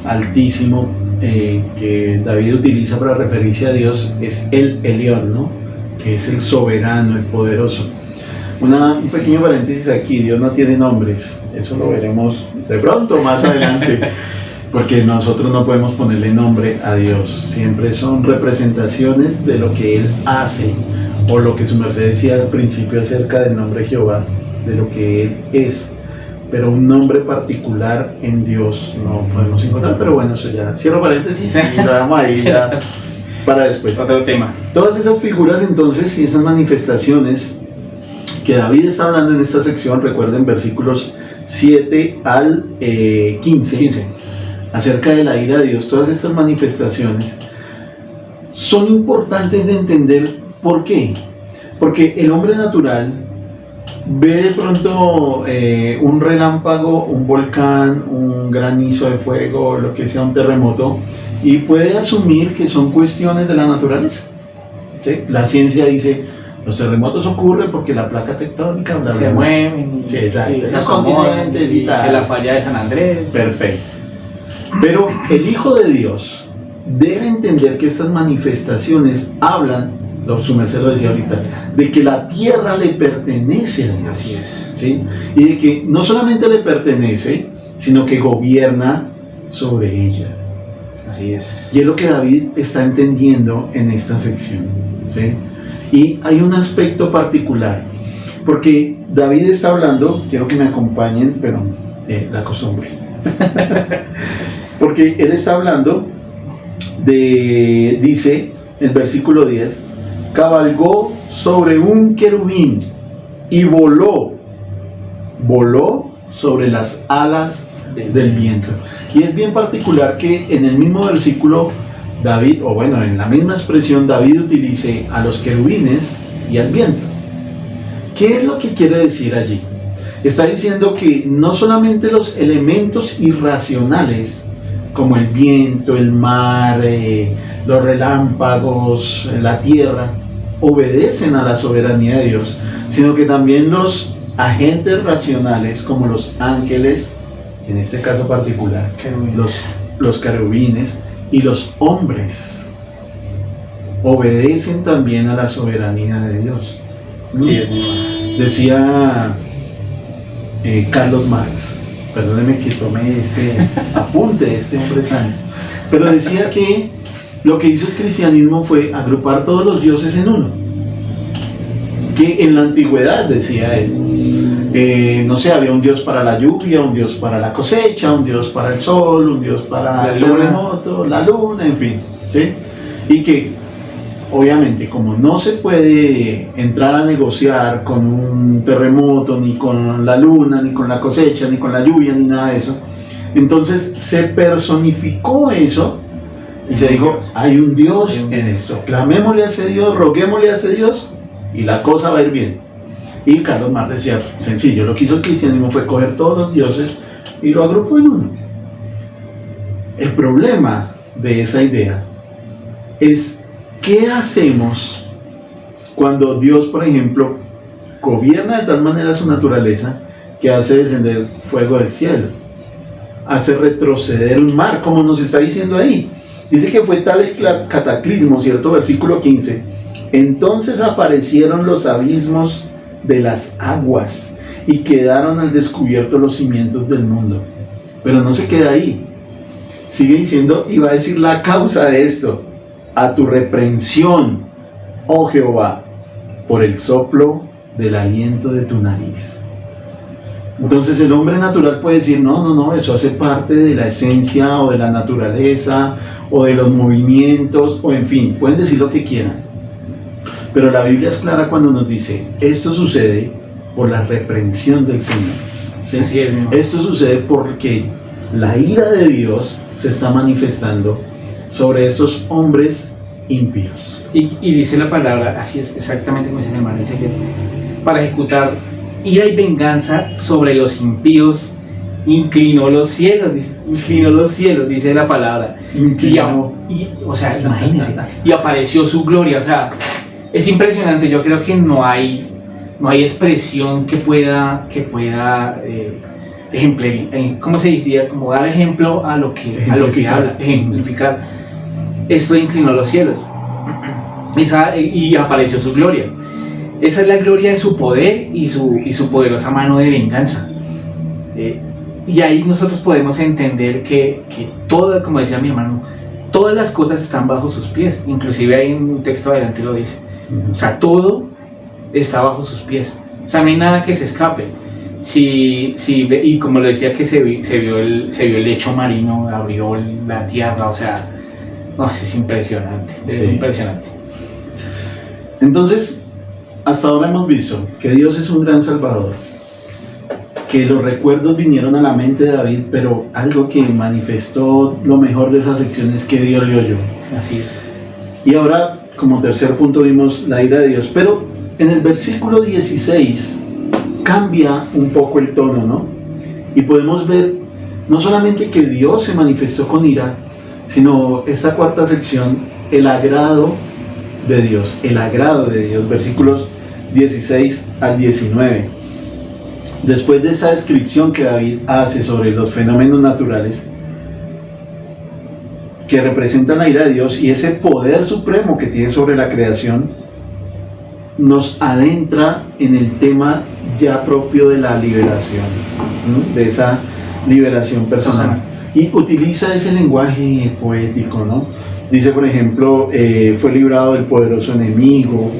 Altísimo que David utiliza para referirse a Dios, es el Elión, ¿no? Que es el soberano, el poderoso. Un pequeño paréntesis aquí: Dios no tiene nombres, eso lo veremos de pronto más adelante, porque nosotros no podemos ponerle nombre a Dios, siempre son representaciones de lo que Él hace, o lo que su merced decía al principio acerca del nombre de Jehová, de lo que Él es, pero un nombre particular en Dios no podemos encontrar. Pero bueno, eso ya, cierro paréntesis y lo damos ahí ya para después. Otro tema. Todas esas figuras entonces y esas manifestaciones que David está hablando en esta sección, recuerden versículos 7 al 15, acerca de la ira de Dios. Todas estas manifestaciones son importantes de entender. ¿Por qué? Porque el hombre natural ve de pronto un relámpago, un volcán, un granizo de fuego, lo que sea, un terremoto, y puede asumir que son cuestiones de la naturaleza. ¿Sí? La ciencia dice, los terremotos ocurren porque la placa tectónica, bla, bla, Se bla. mueven, Sí, exacto, se los acomodan, continentes y tal. que la falla de San Andrés. Perfecto. Pero el Hijo de Dios debe entender que estas manifestaciones hablan, su merced lo decía ahorita, de que la tierra le pertenece a Dios. Así es. ¿Sí? Y de que no solamente le pertenece, sino que gobierna sobre ella. Así es. Y es lo que David está entendiendo en esta sección. ¿Sí? Y hay un aspecto particular, porque David está hablando, quiero que me acompañen, pero la costumbre. Porque él está hablando dice, el versículo 10, cabalgó sobre un querubín y voló sobre las alas del viento. Y es bien particular que en el mismo versículo David, o bueno, en la misma expresión David utilice a los querubines y al viento. ¿Qué es lo que quiere decir allí? Está diciendo que no solamente los elementos irracionales, como el viento, el mar, los relámpagos, la tierra, obedecen a la soberanía de Dios, sino que también los agentes racionales, como los ángeles, en este caso particular, los querubines y los hombres, obedecen también a la soberanía de Dios. Sí, decía Carlos Marx, perdóneme que tome este apunte de este hombre tan... Pero decía que lo que hizo el cristianismo fue agrupar todos los dioses en uno. Que en la antigüedad, decía él, no sé, había un dios para la lluvia, un dios para la cosecha, un dios para el sol, un dios para el terremoto, la luna, en fin, ¿sí? Y que, obviamente, como no se puede entrar a negociar con un terremoto, ni con la luna, ni con la cosecha, ni con la lluvia, ni nada de eso, entonces se personificó eso y se dijo, hay un Dios en esto, clamémosle a ese Dios, roguémosle a ese Dios y la cosa va a ir bien. Y Carlos Marx decía, sencillo, lo que hizo el cristianismo fue coger todos los dioses y lo agrupó en uno. El problema de esa idea es ¿qué hacemos cuando Dios, por ejemplo, gobierna de tal manera su naturaleza que hace descender fuego del cielo? Hace retroceder un mar, como nos está diciendo ahí. Dice que fue tal el cataclismo, ¿cierto? Versículo 15. Entonces aparecieron los abismos de las aguas y quedaron al descubierto los cimientos del mundo. Pero no se queda ahí. Sigue diciendo, y va a decir la causa de esto. A tu reprensión, oh Jehová, por el soplo del aliento de tu nariz. Entonces el hombre natural puede decir, no, eso hace parte de la esencia o de la naturaleza o de los movimientos, o en fin, pueden decir lo que quieran. Pero la Biblia es clara cuando nos dice, esto sucede por la reprensión del Señor. ¿Sí? Así es, esto sucede porque la ira de Dios se está manifestando sobre estos hombres impíos. Y dice la palabra, así es exactamente como dice mi hermano, dice que para ejecutar ira y venganza sobre los impíos inclinó los cielos, dice la palabra. O sea, imagínense, y apareció su gloria, o sea, es impresionante. Yo creo que no hay expresión que pueda ejemplificar, ¿cómo se diría? Como dar ejemplo a lo que habla, ejemplificar. Esto inclinó los cielos y apareció su gloria. Esa es la gloria de su poder y su poderosa mano de venganza. Y ahí nosotros podemos entender que todo, como decía mi hermano, todas las cosas están bajo sus pies. Inclusive hay un texto adelante lo dice. O sea, todo está bajo sus pies. O sea, no hay nada que se escape. Y como lo decía, que se vio el lecho marino, abrió la tierra, o sea, no, es impresionante, es impresionante. Entonces, hasta ahora hemos visto que Dios es un gran salvador, que los recuerdos vinieron a la mente de David, pero algo que manifestó lo mejor de esa sección es que Dios le oyó. Así es. Y ahora, como tercer punto, vimos la ira de Dios, pero en el versículo 16 cambia un poco el tono, ¿no? Y podemos ver no solamente que Dios se manifestó con ira, sino esta cuarta sección, el agrado de Dios, versículos 16 al 19. Después de esa descripción que David hace sobre los fenómenos naturales que representan la ira de Dios y ese poder supremo que tiene sobre la creación, nos adentra en el tema ya propio de la liberación, ¿no? De esa liberación personal. Y utiliza ese lenguaje poético, ¿no? Dice, por ejemplo, fue librado del poderoso enemigo,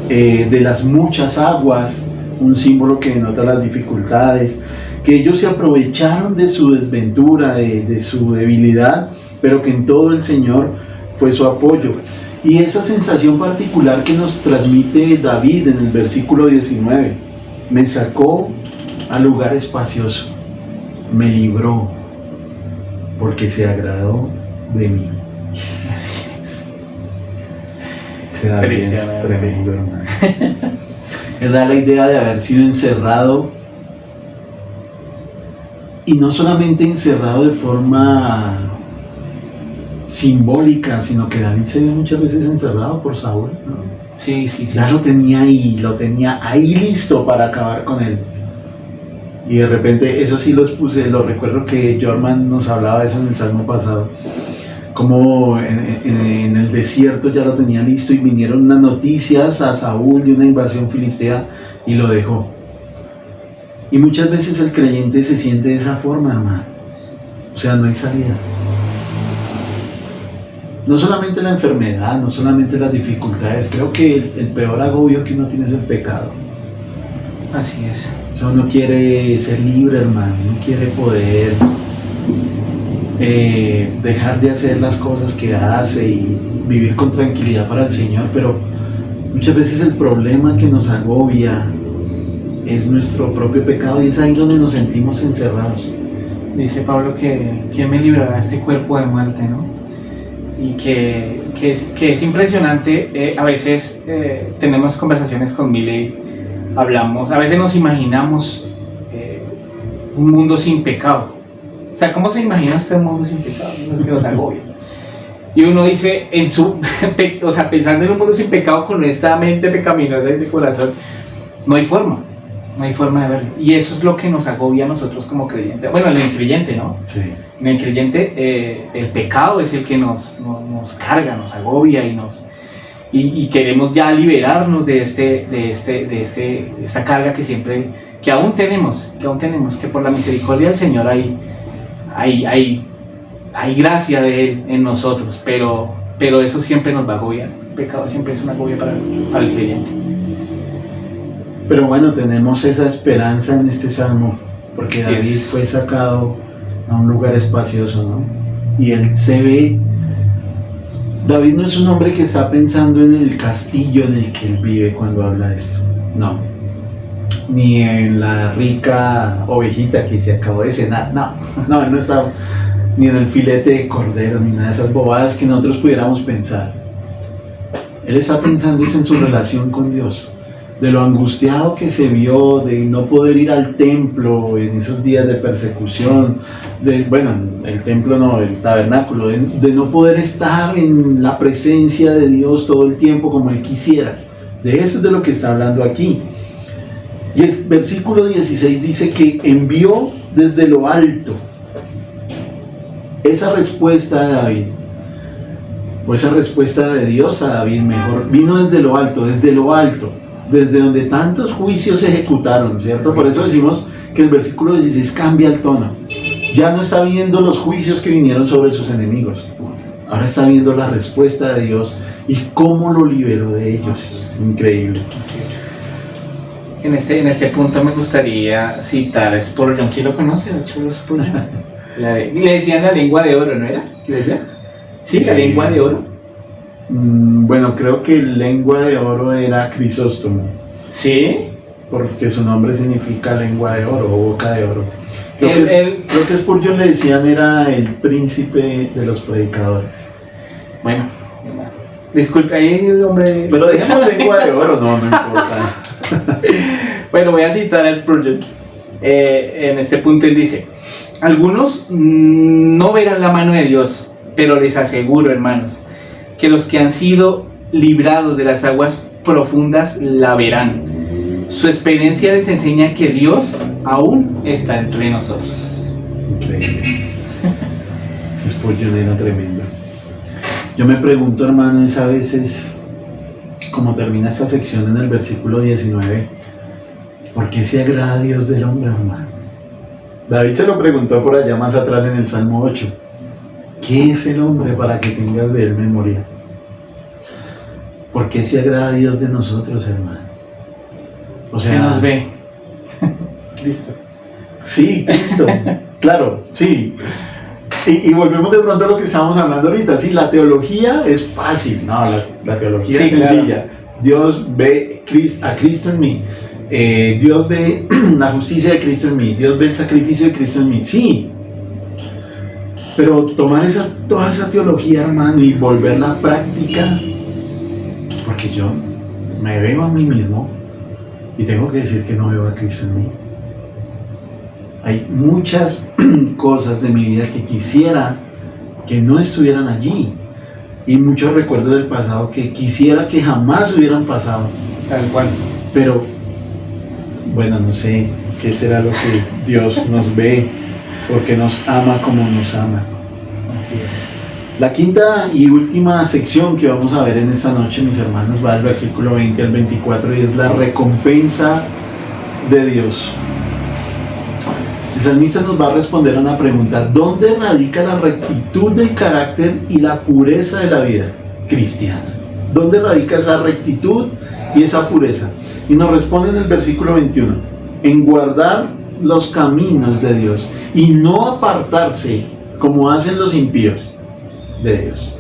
de las muchas aguas, un símbolo que denota las dificultades, que ellos se aprovecharon de su desventura, de su debilidad, pero que en todo el Señor fue su apoyo. Y esa sensación particular que nos transmite David en el versículo 19, me sacó al lugar espacioso, me libró, porque se agradó de mí. Ese David es tremendo, hermano. Él da la idea de haber sido encerrado, y no solamente encerrado de forma simbólica, sino que David se vio muchas veces encerrado por Saúl, ¿no? Sí. Ya lo tenía ahí listo para acabar con él. Y de repente, eso sí lo recuerdo que Jorman nos hablaba de eso en el salmo pasado, como en el desierto ya lo tenía listo y vinieron unas noticias a Saúl de una invasión filistea y lo dejó. Y muchas veces el creyente se siente de esa forma, hermano. O sea, no hay salida. No solamente la enfermedad, no solamente las dificultades, creo que el peor agobio que uno tiene es el pecado. Así es. O sea, uno quiere ser libre, hermano, uno quiere poder dejar de hacer las cosas que hace y vivir con tranquilidad para el Señor, pero muchas veces el problema que nos agobia es nuestro propio pecado y es ahí donde nos sentimos encerrados. Dice Pablo que ¿quién me librará de este cuerpo de muerte, no? Y que es impresionante. A veces tenemos conversaciones con Miley, hablamos, a veces nos imaginamos un mundo sin pecado. O sea, ¿cómo se imagina usted un mundo sin pecado? No es que nos agobia. Y uno dice, o sea, pensando en un mundo sin pecado con esta mente pecaminosa y de corazón, no hay forma de verlo. Y eso es lo que nos agobia a nosotros como creyentes. Bueno, en el creyente, ¿no? Sí. En el creyente, el pecado es el que nos carga, nos agobia y queremos ya liberarnos de esta carga que aún tenemos, que por la misericordia del Señor hay gracia de Él en nosotros, pero eso siempre nos va a agobiar. El pecado siempre es un agobio para el creyente. Pero bueno, tenemos esa esperanza en este salmo, porque David fue sacado a un lugar espacioso, ¿no? Y él se ve. David no es un hombre que está pensando en el castillo en el que él vive cuando habla de esto, no. Ni en la rica ovejita que se acabó de cenar, no, él no está ni en el filete de cordero, ni nada de esas bobadas que nosotros pudiéramos pensar. Él está pensando en su relación con Dios, de lo angustiado que se vio, de no poder ir al templo en esos días de persecución, el templo no, el tabernáculo, de no poder estar en la presencia de Dios todo el tiempo como él quisiera. De eso es de lo que está hablando aquí. Y el versículo 16 dice que envió desde lo alto. Esa respuesta de David, o esa respuesta de Dios a David mejor, vino desde lo alto, desde donde tantos juicios se ejecutaron, ¿cierto? Por eso decimos que el versículo 16 cambia el tono. Ya no está viendo los juicios que vinieron sobre sus enemigos, ahora está viendo la respuesta de Dios y cómo lo liberó de ellos. Increíble. En este punto me gustaría citar a Spurgeon. ¿Sí lo conoce, Chulo Spurgeon? Le decían la lengua de oro, ¿no era? ¿Qué le decía? Sí, la lengua de oro. Bueno, creo que lengua de oro era Crisóstomo. ¿Sí? Porque su nombre significa lengua de oro o boca de oro. Creo que Spurgeon le decían era el príncipe de los predicadores. Bueno, disculpe, ahí el hombre... Pero decimos lengua de oro, no importa. Bueno, voy a citar a Spurgeon. En este punto él dice: algunos no verán la mano de Dios, pero les aseguro, hermanos, que los que han sido librados de las aguas profundas la verán. Su experiencia les enseña que Dios aún está entre nosotros. Increíble. Ese Spurgeon era tremendo. Yo me pregunto, hermanos, a veces, como termina esta sección en el versículo 19, ¿por qué se agrada a Dios del hombre, hermano? David se lo preguntó por allá más atrás en el Salmo 8. ¿Qué es el hombre para que tengas de él memoria? ¿Por qué se agrada a Dios de nosotros, hermano? O sea, ¿Quién nos ve? Cristo. Sí, Cristo. Claro, sí. Y volvemos de pronto a lo que estábamos hablando ahorita. Sí, la teología es fácil. No, la teología es sencilla. Claro. Dios ve a Cristo en mí. Dios ve la justicia de Cristo en mí. Dios ve el sacrificio de Cristo en mí. Sí. Pero tomar toda esa teología, hermano, y volverla a práctica, porque yo me veo a mí mismo y tengo que decir que no veo a Cristo en mí. Hay muchas cosas de mi vida que quisiera que no estuvieran allí, y muchos recuerdos del pasado que quisiera que jamás hubieran pasado. Tal cual. Pero, bueno, no sé qué será lo que Dios nos ve, porque nos ama como nos ama. Así es. La quinta y última sección que vamos a ver en esta noche, mis hermanos, va del versículo 20 al 24 y es la recompensa de Dios. El salmista nos va a responder a una pregunta: ¿dónde radica la rectitud del carácter y la pureza de la vida cristiana? ¿Dónde radica esa rectitud y esa pureza? Y nos responde en el versículo 21: en guardar los caminos de Dios y no apartarse como hacen los impíos de Dios.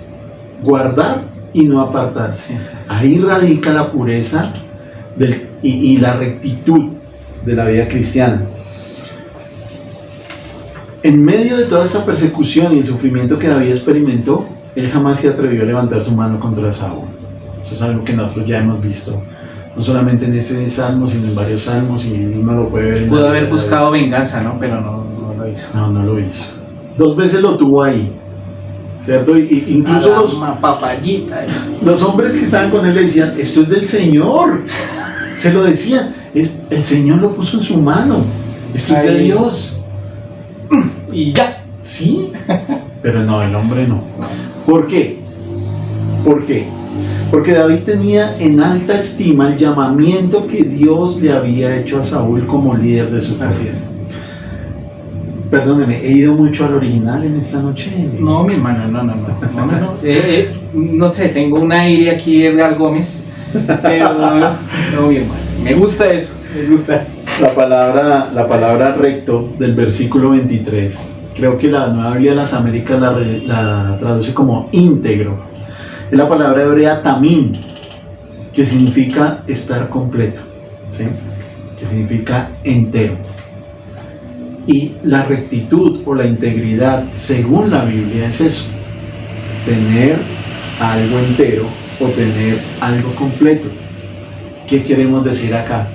Guardar y no apartarse. Ahí radica la pureza y la rectitud de la vida cristiana. En medio de toda esta persecución y el sufrimiento que David experimentó, él jamás se atrevió a levantar su mano contra Saúl. Eso es algo que nosotros ya hemos visto, no solamente en este salmo, sino en varios salmos, y uno lo puede ver. Pudo haber buscado venganza, ¿no? Pero no lo hizo. No lo hizo. 2 veces lo tuvo ahí, ¿cierto? Incluso los hombres que estaban con él le decían: esto es del Señor. Se lo decían: el Señor lo puso en su mano, esto es de Dios. Y ya. Sí, pero no, el hombre no. ¿Por qué? Porque David tenía en alta estima el llamamiento que Dios le había hecho a Saúl como líder de su pueblo. Así es. Perdóneme, ¿he ido mucho al original en esta noche? No, mi hermano, no. No sé, tengo un aire aquí, Edgar Gómez, pero no, mi hermano, me gusta eso, me gusta. La palabra recto del versículo 23, creo que la Nueva Biblia de las Américas la traduce como íntegro. Es la palabra hebrea tamim, que significa estar completo, ¿sí? Que significa entero. Y la rectitud o la integridad, según la Biblia, es eso: tener algo entero o tener algo completo. ¿Qué queremos decir acá?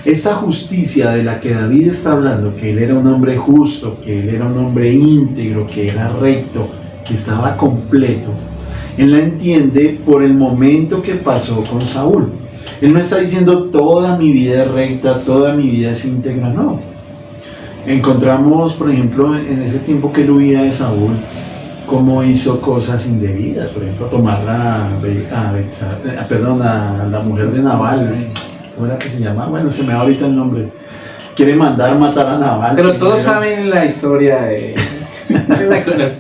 Esta justicia de la que David está hablando, que él era un hombre justo, que él era un hombre íntegro, que era recto, que estaba completo, él la entiende por el momento que pasó con Saúl. Él no está diciendo toda mi vida es recta, toda mi vida es íntegra, no. Encontramos, por ejemplo, en ese tiempo que él huía de Saúl, cómo hizo cosas indebidas. Por ejemplo, tomar a la mujer de Nabal. ¿Cómo era que se llama? Bueno, se me da ahorita el nombre. Quiere mandar matar a Nabal. Pero todos saben la historia de... la conocen.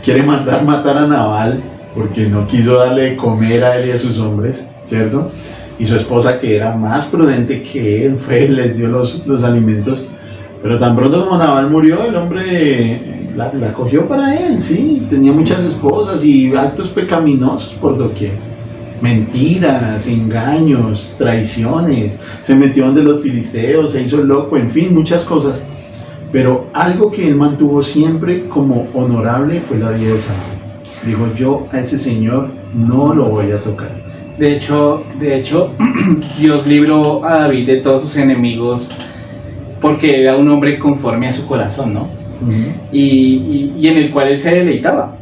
Quiere mandar matar a Nabal porque no quiso darle de comer a él y a sus hombres, ¿cierto? Y su esposa, que era más prudente que él, les dio los alimentos. Pero tan pronto como Nabal murió, el hombre la cogió para él, sí. Tenía muchas esposas y actos pecaminosos por doquier. Mentiras, engaños, traiciones. Se metió donde los filisteos, se hizo loco, en fin, muchas cosas. Pero algo que él mantuvo siempre como honorable fue la vida de Saúl. Dijo: yo a ese señor no lo voy a tocar. De hecho, Dios libró a David de todos sus enemigos porque era un hombre conforme a su corazón, ¿no? Y en el cual él se deleitaba.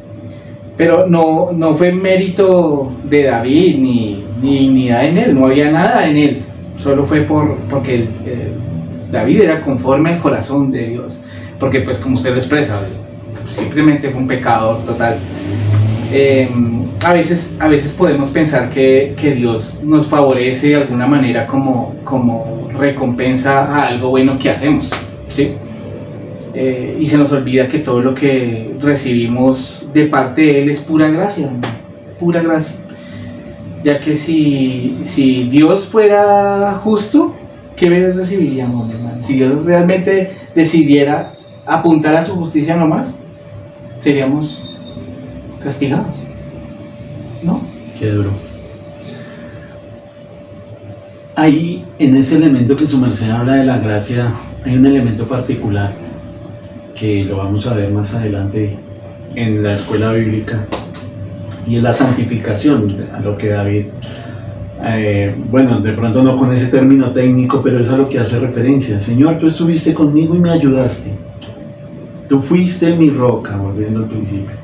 Pero no fue mérito de David ni nada en él, no había nada en él. Solo fue porque David era conforme al corazón de Dios. Porque pues como usted lo expresa, simplemente fue un pecador total. A veces podemos pensar que Dios nos favorece de alguna manera como recompensa a algo bueno que hacemos, ¿sí? Y se nos olvida que todo lo que recibimos de parte de Él es pura gracia, pura gracia. Ya que si Dios fuera justo, ¿qué recibiríamos, hermano? Si Dios realmente decidiera apuntar a su justicia nomás, seríamos castigados, ¿no? Qué duro. Ahí, en ese elemento que su merced habla de la gracia, hay un elemento particular que lo vamos a ver más adelante en la escuela bíblica, y es la santificación, a lo que David, bueno, de pronto no con ese término técnico, pero es a lo que hace referencia. Señor, tú estuviste conmigo y me ayudaste. Tú fuiste mi roca, volviendo al principio.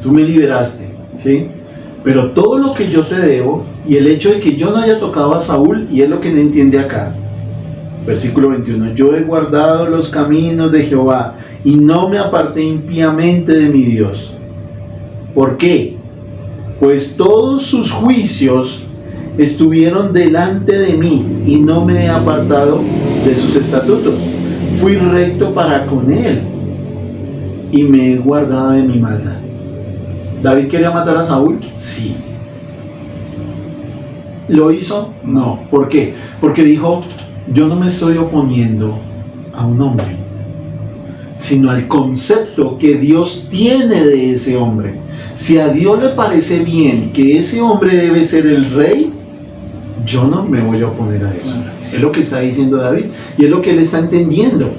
Tú me liberaste, ¿sí? Pero todo lo que yo te debo, y el hecho de que yo no haya tocado a Saúl, y es lo que no entiende acá, versículo 21, yo he guardado los caminos de Jehová, y no me aparté impíamente de mi Dios. ¿Por qué? Pues todos sus juicios estuvieron delante de mí, y no me he apartado de sus estatutos. Fui recto para con él, y me he guardado de mi maldad. ¿David quería matar a Saúl? Sí. ¿Lo hizo? No. ¿Por qué? Porque dijo, yo no me estoy oponiendo a un hombre, sino al concepto que Dios tiene de ese hombre. Si a Dios le parece bien que ese hombre debe ser el rey, yo no me voy a oponer a eso. Es lo que está diciendo David, y es lo que él está entendiendo.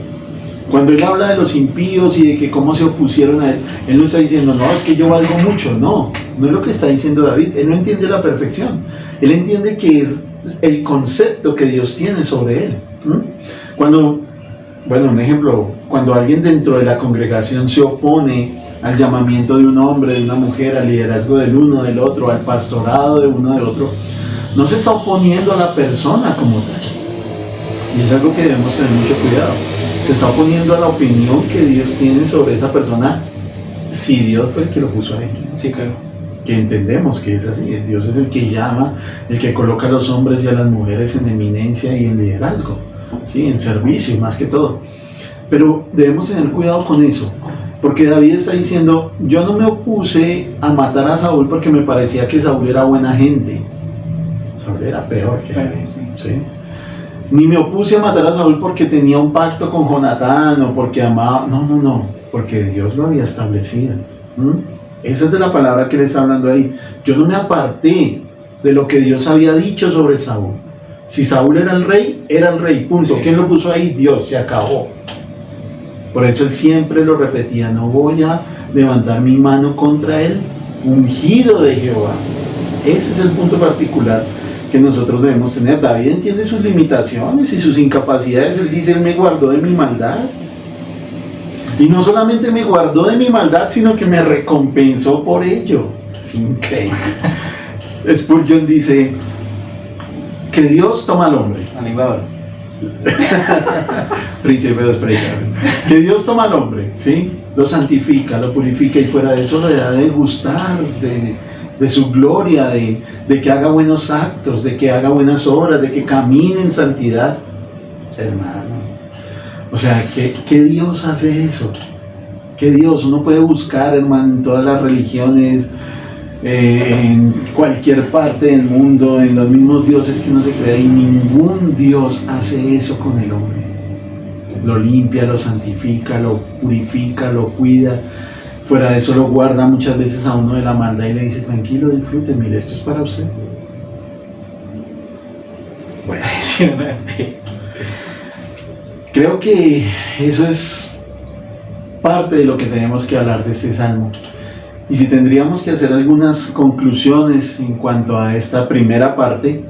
Cuando él habla de los impíos y de que cómo se opusieron a él, él no está diciendo, no, es que yo valgo mucho. No es lo que está diciendo David. Él no entiende la perfección. Él entiende que es el concepto que Dios tiene sobre él. Cuando, bueno, un ejemplo, cuando alguien dentro de la congregación se opone al llamamiento de un hombre, de una mujer, al liderazgo del uno, del otro, al pastorado de uno, del otro, no se está oponiendo a la persona como tal. Y es algo que debemos tener mucho cuidado. Se está oponiendo a la opinión que Dios tiene sobre esa persona, si Dios fue el que lo puso ahí. Sí, claro. Que entendemos que es así. Dios es el que llama, el que coloca a los hombres y a las mujeres en eminencia y en liderazgo, ¿sí? En servicio más que todo. Pero debemos tener cuidado con eso, porque David está diciendo, yo no me opuse a matar a Saúl porque me parecía que Saúl era buena gente. Saúl era peor que David, ¿sí? Ni me opuse a matar a Saúl porque tenía un pacto con Jonatán o porque amaba. No, porque Dios lo había establecido. Esa es de la palabra que le está hablando ahí. Yo no me aparté de lo que Dios había dicho sobre Saúl. Si Saúl era el rey, punto. Sí. ¿Quién lo puso ahí? Dios, se acabó. Por eso él siempre lo repetía, no voy a levantar mi mano contra él, ungido de Jehová. Ese es el punto particular que nosotros debemos tener. David entiende sus limitaciones y sus incapacidades. Él dice, él me guardó de mi maldad. Y no solamente me guardó de mi maldad, sino que me recompensó por ello. Es increíble. Spurgeon dice que Dios toma al hombre. Animador. Príncipe de Espreita. Que Dios toma al hombre, ¿sí? Lo santifica, lo purifica, y fuera de eso le da de gustar de su gloria, de que haga buenos actos, de que haga buenas obras, de que camine en santidad. Hermano, o sea, ¿qué Dios hace eso? ¿Qué Dios? Uno puede buscar, hermano, en todas las religiones, en cualquier parte del mundo, en los mismos dioses que uno se crea, y ningún Dios hace eso con el hombre. Lo limpia, lo santifica, lo purifica, lo cuida. Fuera de eso lo guarda muchas veces a uno de la maldad y le dice, tranquilo, disfrute, mire, esto es para usted. Bueno, creo que eso es parte de lo que tenemos que hablar de este salmo. Y si tendríamos que hacer algunas conclusiones en cuanto a esta primera parte,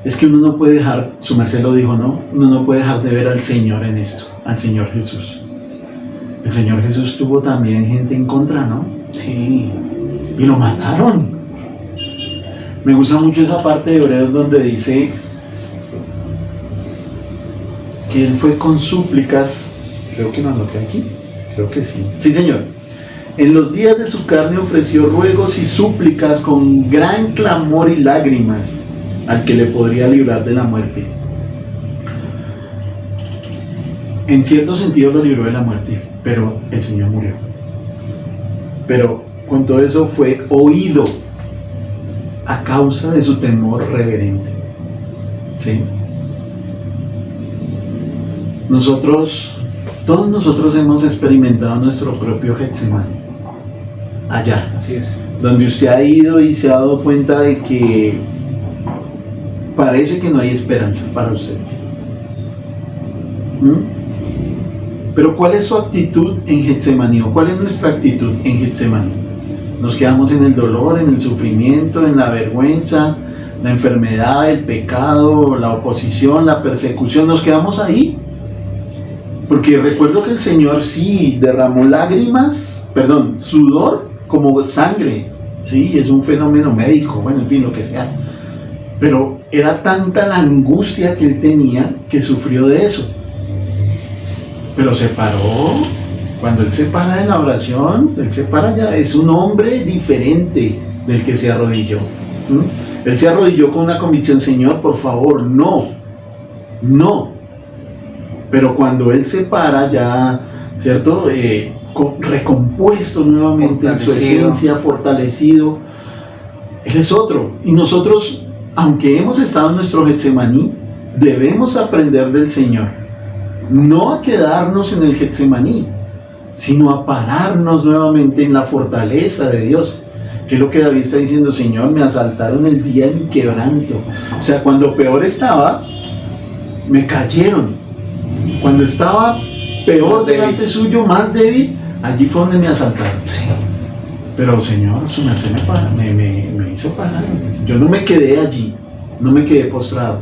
es que uno no puede dejar, su merced lo dijo, ¿no? Uno no puede dejar de ver al Señor en esto, al Señor Jesús. El Señor Jesús tuvo también gente en contra, ¿no? Sí. Y lo mataron. Me gusta mucho esa parte de Hebreos donde dice que Él fue con súplicas, creo que lo anoté aquí, creo que sí. Sí, Señor. En los días de su carne ofreció ruegos y súplicas con gran clamor y lágrimas al que le podría librar de la muerte. En cierto sentido lo libró de la muerte, pero el Señor murió. Pero con todo eso fue oído a causa de su temor reverente. ¿Sí? Todos nosotros hemos experimentado nuestro propio Getsemaní. Allá, Así es. donde usted ha ido y se ha dado cuenta de que parece que no hay esperanza para usted. Pero ¿cuál es su actitud en Getsemaní? ¿O cuál es nuestra actitud en Getsemaní? Nos quedamos en el dolor, en el sufrimiento, en la vergüenza, la enfermedad, el pecado, la oposición, la persecución. Nos quedamos ahí. Porque recuerdo que el Señor sí derramó sudor como sangre, sí, es un fenómeno médico, bueno, en fin, lo que sea. Pero era tanta la angustia que él tenía que sufrió de eso. Pero se paró. Cuando él se para en la oración, él se para ya, es un hombre diferente del que se arrodilló. Él se arrodilló con una convicción: Señor, por favor, no. Pero cuando él se para ya, ¿cierto? Recompuesto nuevamente en su esencia, fortalecido, él es otro. Y nosotros, aunque hemos estado en nuestro Getsemaní, debemos aprender del Señor. No a quedarnos en el Getsemaní, sino a pararnos nuevamente en la fortaleza de Dios. Que es lo que David está diciendo: Señor, me asaltaron el día de mi quebranto. O sea, cuando peor estaba, me cayeron. Cuando estaba peor delante suyo, más débil, allí fue donde me asaltaron. Sí. Pero Señor, su merced me hizo parar. Yo no me quedé allí, no me quedé postrado.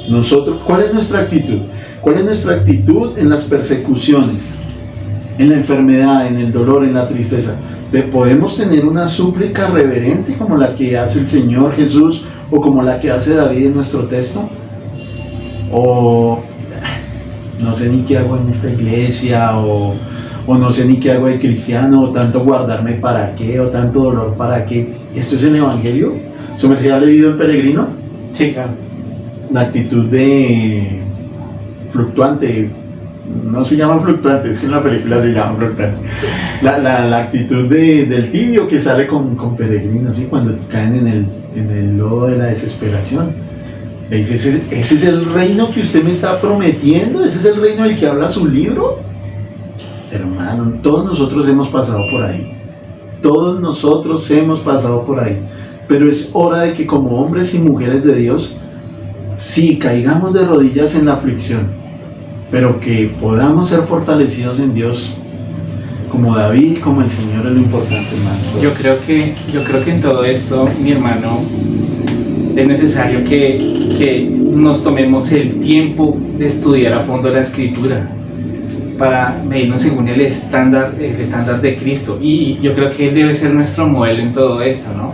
Nosotros, ¿cuál es nuestra actitud? ¿Cuál es nuestra actitud en las persecuciones, en la enfermedad, en el dolor, en la tristeza? ¿Podemos tener una súplica reverente como la que hace el Señor Jesús o como la que hace David en nuestro texto? ¿O no sé ni qué hago en esta iglesia, o no sé ni qué hago de cristiano, o tanto guardarme para qué, o tanto dolor para qué? ¿Esto es el Evangelio? ¿Su merced ha leído El Peregrino? Sí, claro. La actitud de fluctuante, no se llama fluctuante, es que en la película se llama fluctuante. La actitud del tibio que sale con Peregrino, ¿sí? Cuando caen en el lodo de la desesperación. Le dice: ¿Ese es el reino que usted me está prometiendo? ¿Ese es el reino del que habla su libro? Hermano, todos nosotros hemos pasado por ahí. Todos nosotros hemos pasado por ahí. Pero es hora de que, como hombres y mujeres de Dios, sí caigamos de rodillas en la aflicción, pero que podamos ser fortalecidos en Dios, como David, como el Señor, es lo importante, hermano. Yo creo que en todo esto, mi hermano, es necesario que nos tomemos el tiempo de estudiar a fondo la Escritura para medirnos según el estándar de Cristo. Y yo creo que Él debe ser nuestro modelo en todo esto, ¿no?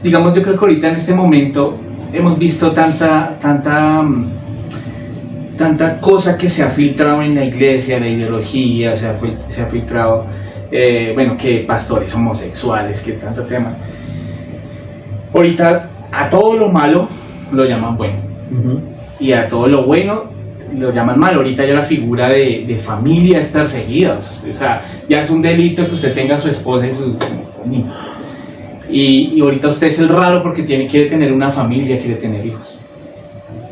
Digamos, yo creo que ahorita en este momento hemos visto tanta cosa que se ha filtrado en la iglesia, la ideología, se ha filtrado, que pastores homosexuales, que tanto tema. Ahorita a todo lo malo lo llaman bueno, y a todo lo bueno lo llaman mal. Ahorita ya la figura de familia es perseguida, o sea, ya es un delito que usted tenga a su esposa y su niño. Y ahorita usted es el raro porque quiere tener una familia, quiere tener hijos.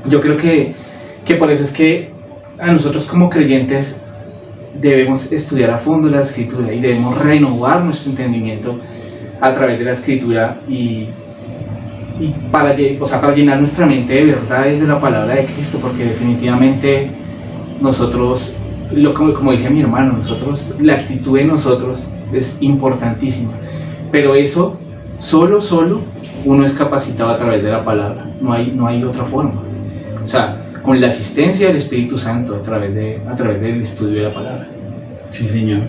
Yo creo que por eso es que a nosotros como creyentes debemos estudiar a fondo la Escritura y debemos renovar nuestro entendimiento a través de la Escritura y para llenar nuestra mente de verdades de la palabra de Cristo, porque definitivamente nosotros como dice mi hermano, nosotros, la actitud de nosotros es importantísima, pero eso solo uno es capacitado a través de la palabra, no hay otra forma, o sea, con la asistencia del Espíritu Santo a través del estudio de la palabra. Sí, Señor.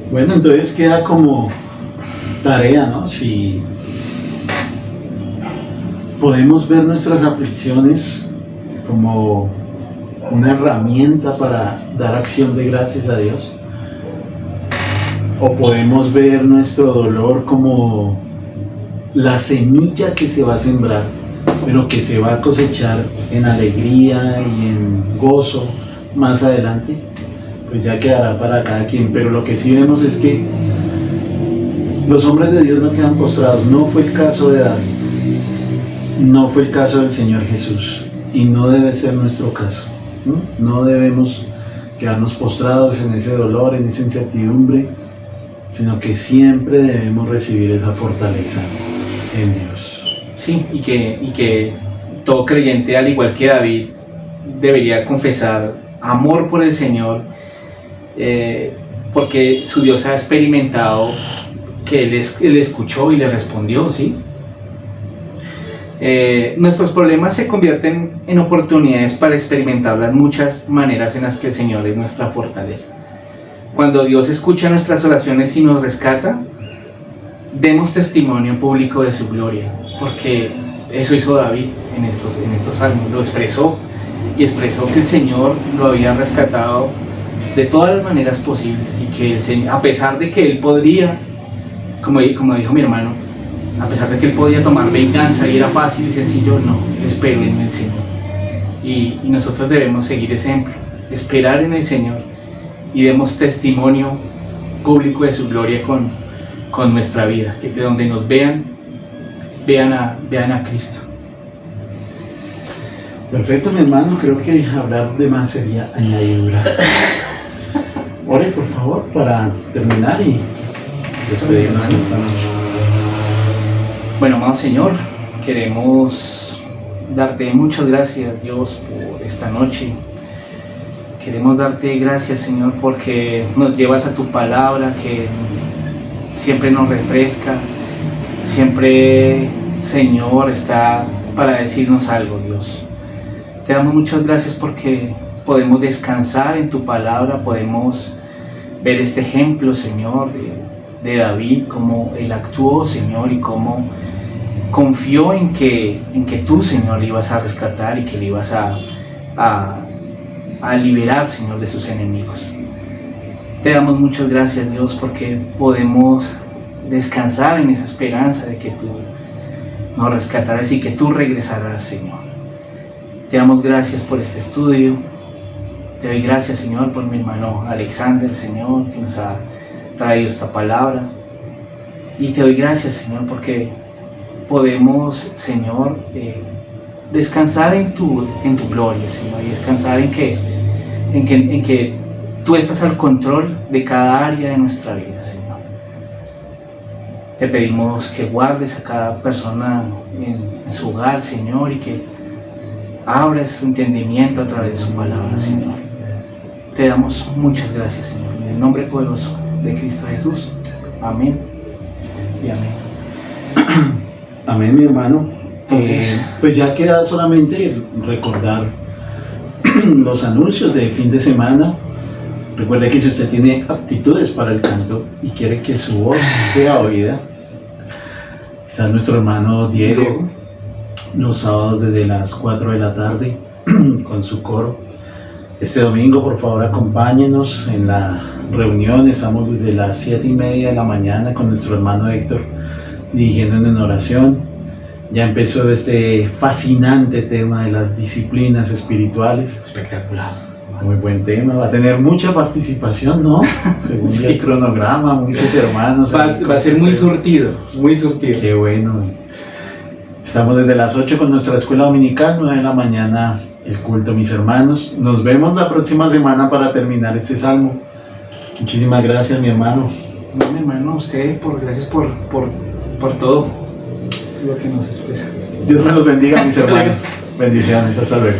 Bueno, entonces queda como tarea, ¿no? Si podemos ver nuestras aflicciones como una herramienta para dar acción de gracias a Dios, o podemos ver nuestro dolor como la semilla que se va a sembrar, pero que se va a cosechar en alegría y en gozo más adelante, pues ya quedará para cada quien. Pero lo que sí vemos es que los hombres de Dios no quedan postrados. No fue el caso de David, no fue el caso del Señor Jesús, y no debe ser nuestro caso. No debemos quedarnos postrados en ese dolor, en esa incertidumbre, sino que siempre debemos recibir esa fortaleza en Dios. Sí, y que todo creyente, al igual que David, debería confesar amor por el Señor, porque su Dios ha experimentado que Él escuchó y le respondió, ¿sí? Nuestros problemas se convierten en oportunidades para experimentar las muchas maneras en las que el Señor es nuestra fortaleza. Cuando Dios escucha nuestras oraciones y nos rescata, demos testimonio público de su gloria, porque eso hizo David en estos salmos, lo expresó que el Señor lo había rescatado de todas las maneras posibles, y que el Señor, a pesar de que él podría, como dijo mi hermano, a pesar de que él podía tomar venganza y era fácil y sencillo, no, espero en el Señor. Y nosotros debemos seguir ese ejemplo, esperar en el Señor, y demos testimonio público de su gloria con nuestra vida, que donde nos vean a Cristo. Perfecto, mi hermano, creo que hablar de más sería añadidura. Ore, por favor, para terminar y despedirnos en esta noche. Bueno, amado Señor, queremos darte muchas gracias, Dios, por esta noche. Queremos darte gracias, Señor, porque nos llevas a tu palabra, que siempre nos refresca, siempre, Señor, está para decirnos algo, Dios. Te damos muchas gracias porque podemos descansar en tu palabra, podemos ver este ejemplo, Señor, de David, cómo él actuó, Señor, y cómo confió en que tú, Señor, le ibas a rescatar y que le ibas a liberar, Señor, de sus enemigos. Te damos muchas gracias, Dios, porque podemos descansar en esa esperanza de que tú nos rescatarás y que tú regresarás, Señor. Te damos gracias por este estudio. Te doy gracias, Señor, por mi hermano Alexander, Señor, que nos ha traído esta palabra. Y te doy gracias, Señor, porque podemos, Señor, descansar en tu gloria, Señor, y descansar en que tú estás al control de cada área de nuestra vida, Señor. Te pedimos que guardes a cada persona en su hogar, Señor, y que abres su entendimiento a través de su palabra, Señor. Te damos muchas gracias, Señor, en el nombre poderoso de Cristo Jesús. Amén y amén. Amén, mi hermano. Entonces, pues ya queda solamente recordar los anuncios de fin de semana. Recuerde que si usted tiene aptitudes para el canto y quiere que su voz sea oída, está nuestro hermano Diego, los sábados desde las 4 de la tarde con su coro. Este domingo, por favor, acompáñenos en la reunión. Estamos desde las 7:30 de la mañana con nuestro hermano Héctor dirigiéndonos en oración. Ya empezó este fascinante tema de las disciplinas espirituales. espectacular. Muy buen tema, va a tener mucha participación, ¿no? Según Sí. el cronograma, muchos hermanos. Va a ser muy surtido, muy surtido. Qué bueno. Estamos desde las 8 con nuestra escuela dominical, 9 de la mañana el culto, mis hermanos. Nos vemos la próxima semana para terminar este salmo. Muchísimas gracias, mi hermano. No, mi hermano, usted, gracias por todo lo que nos expresa. Dios me los bendiga, mis hermanos. Bendiciones, hasta luego.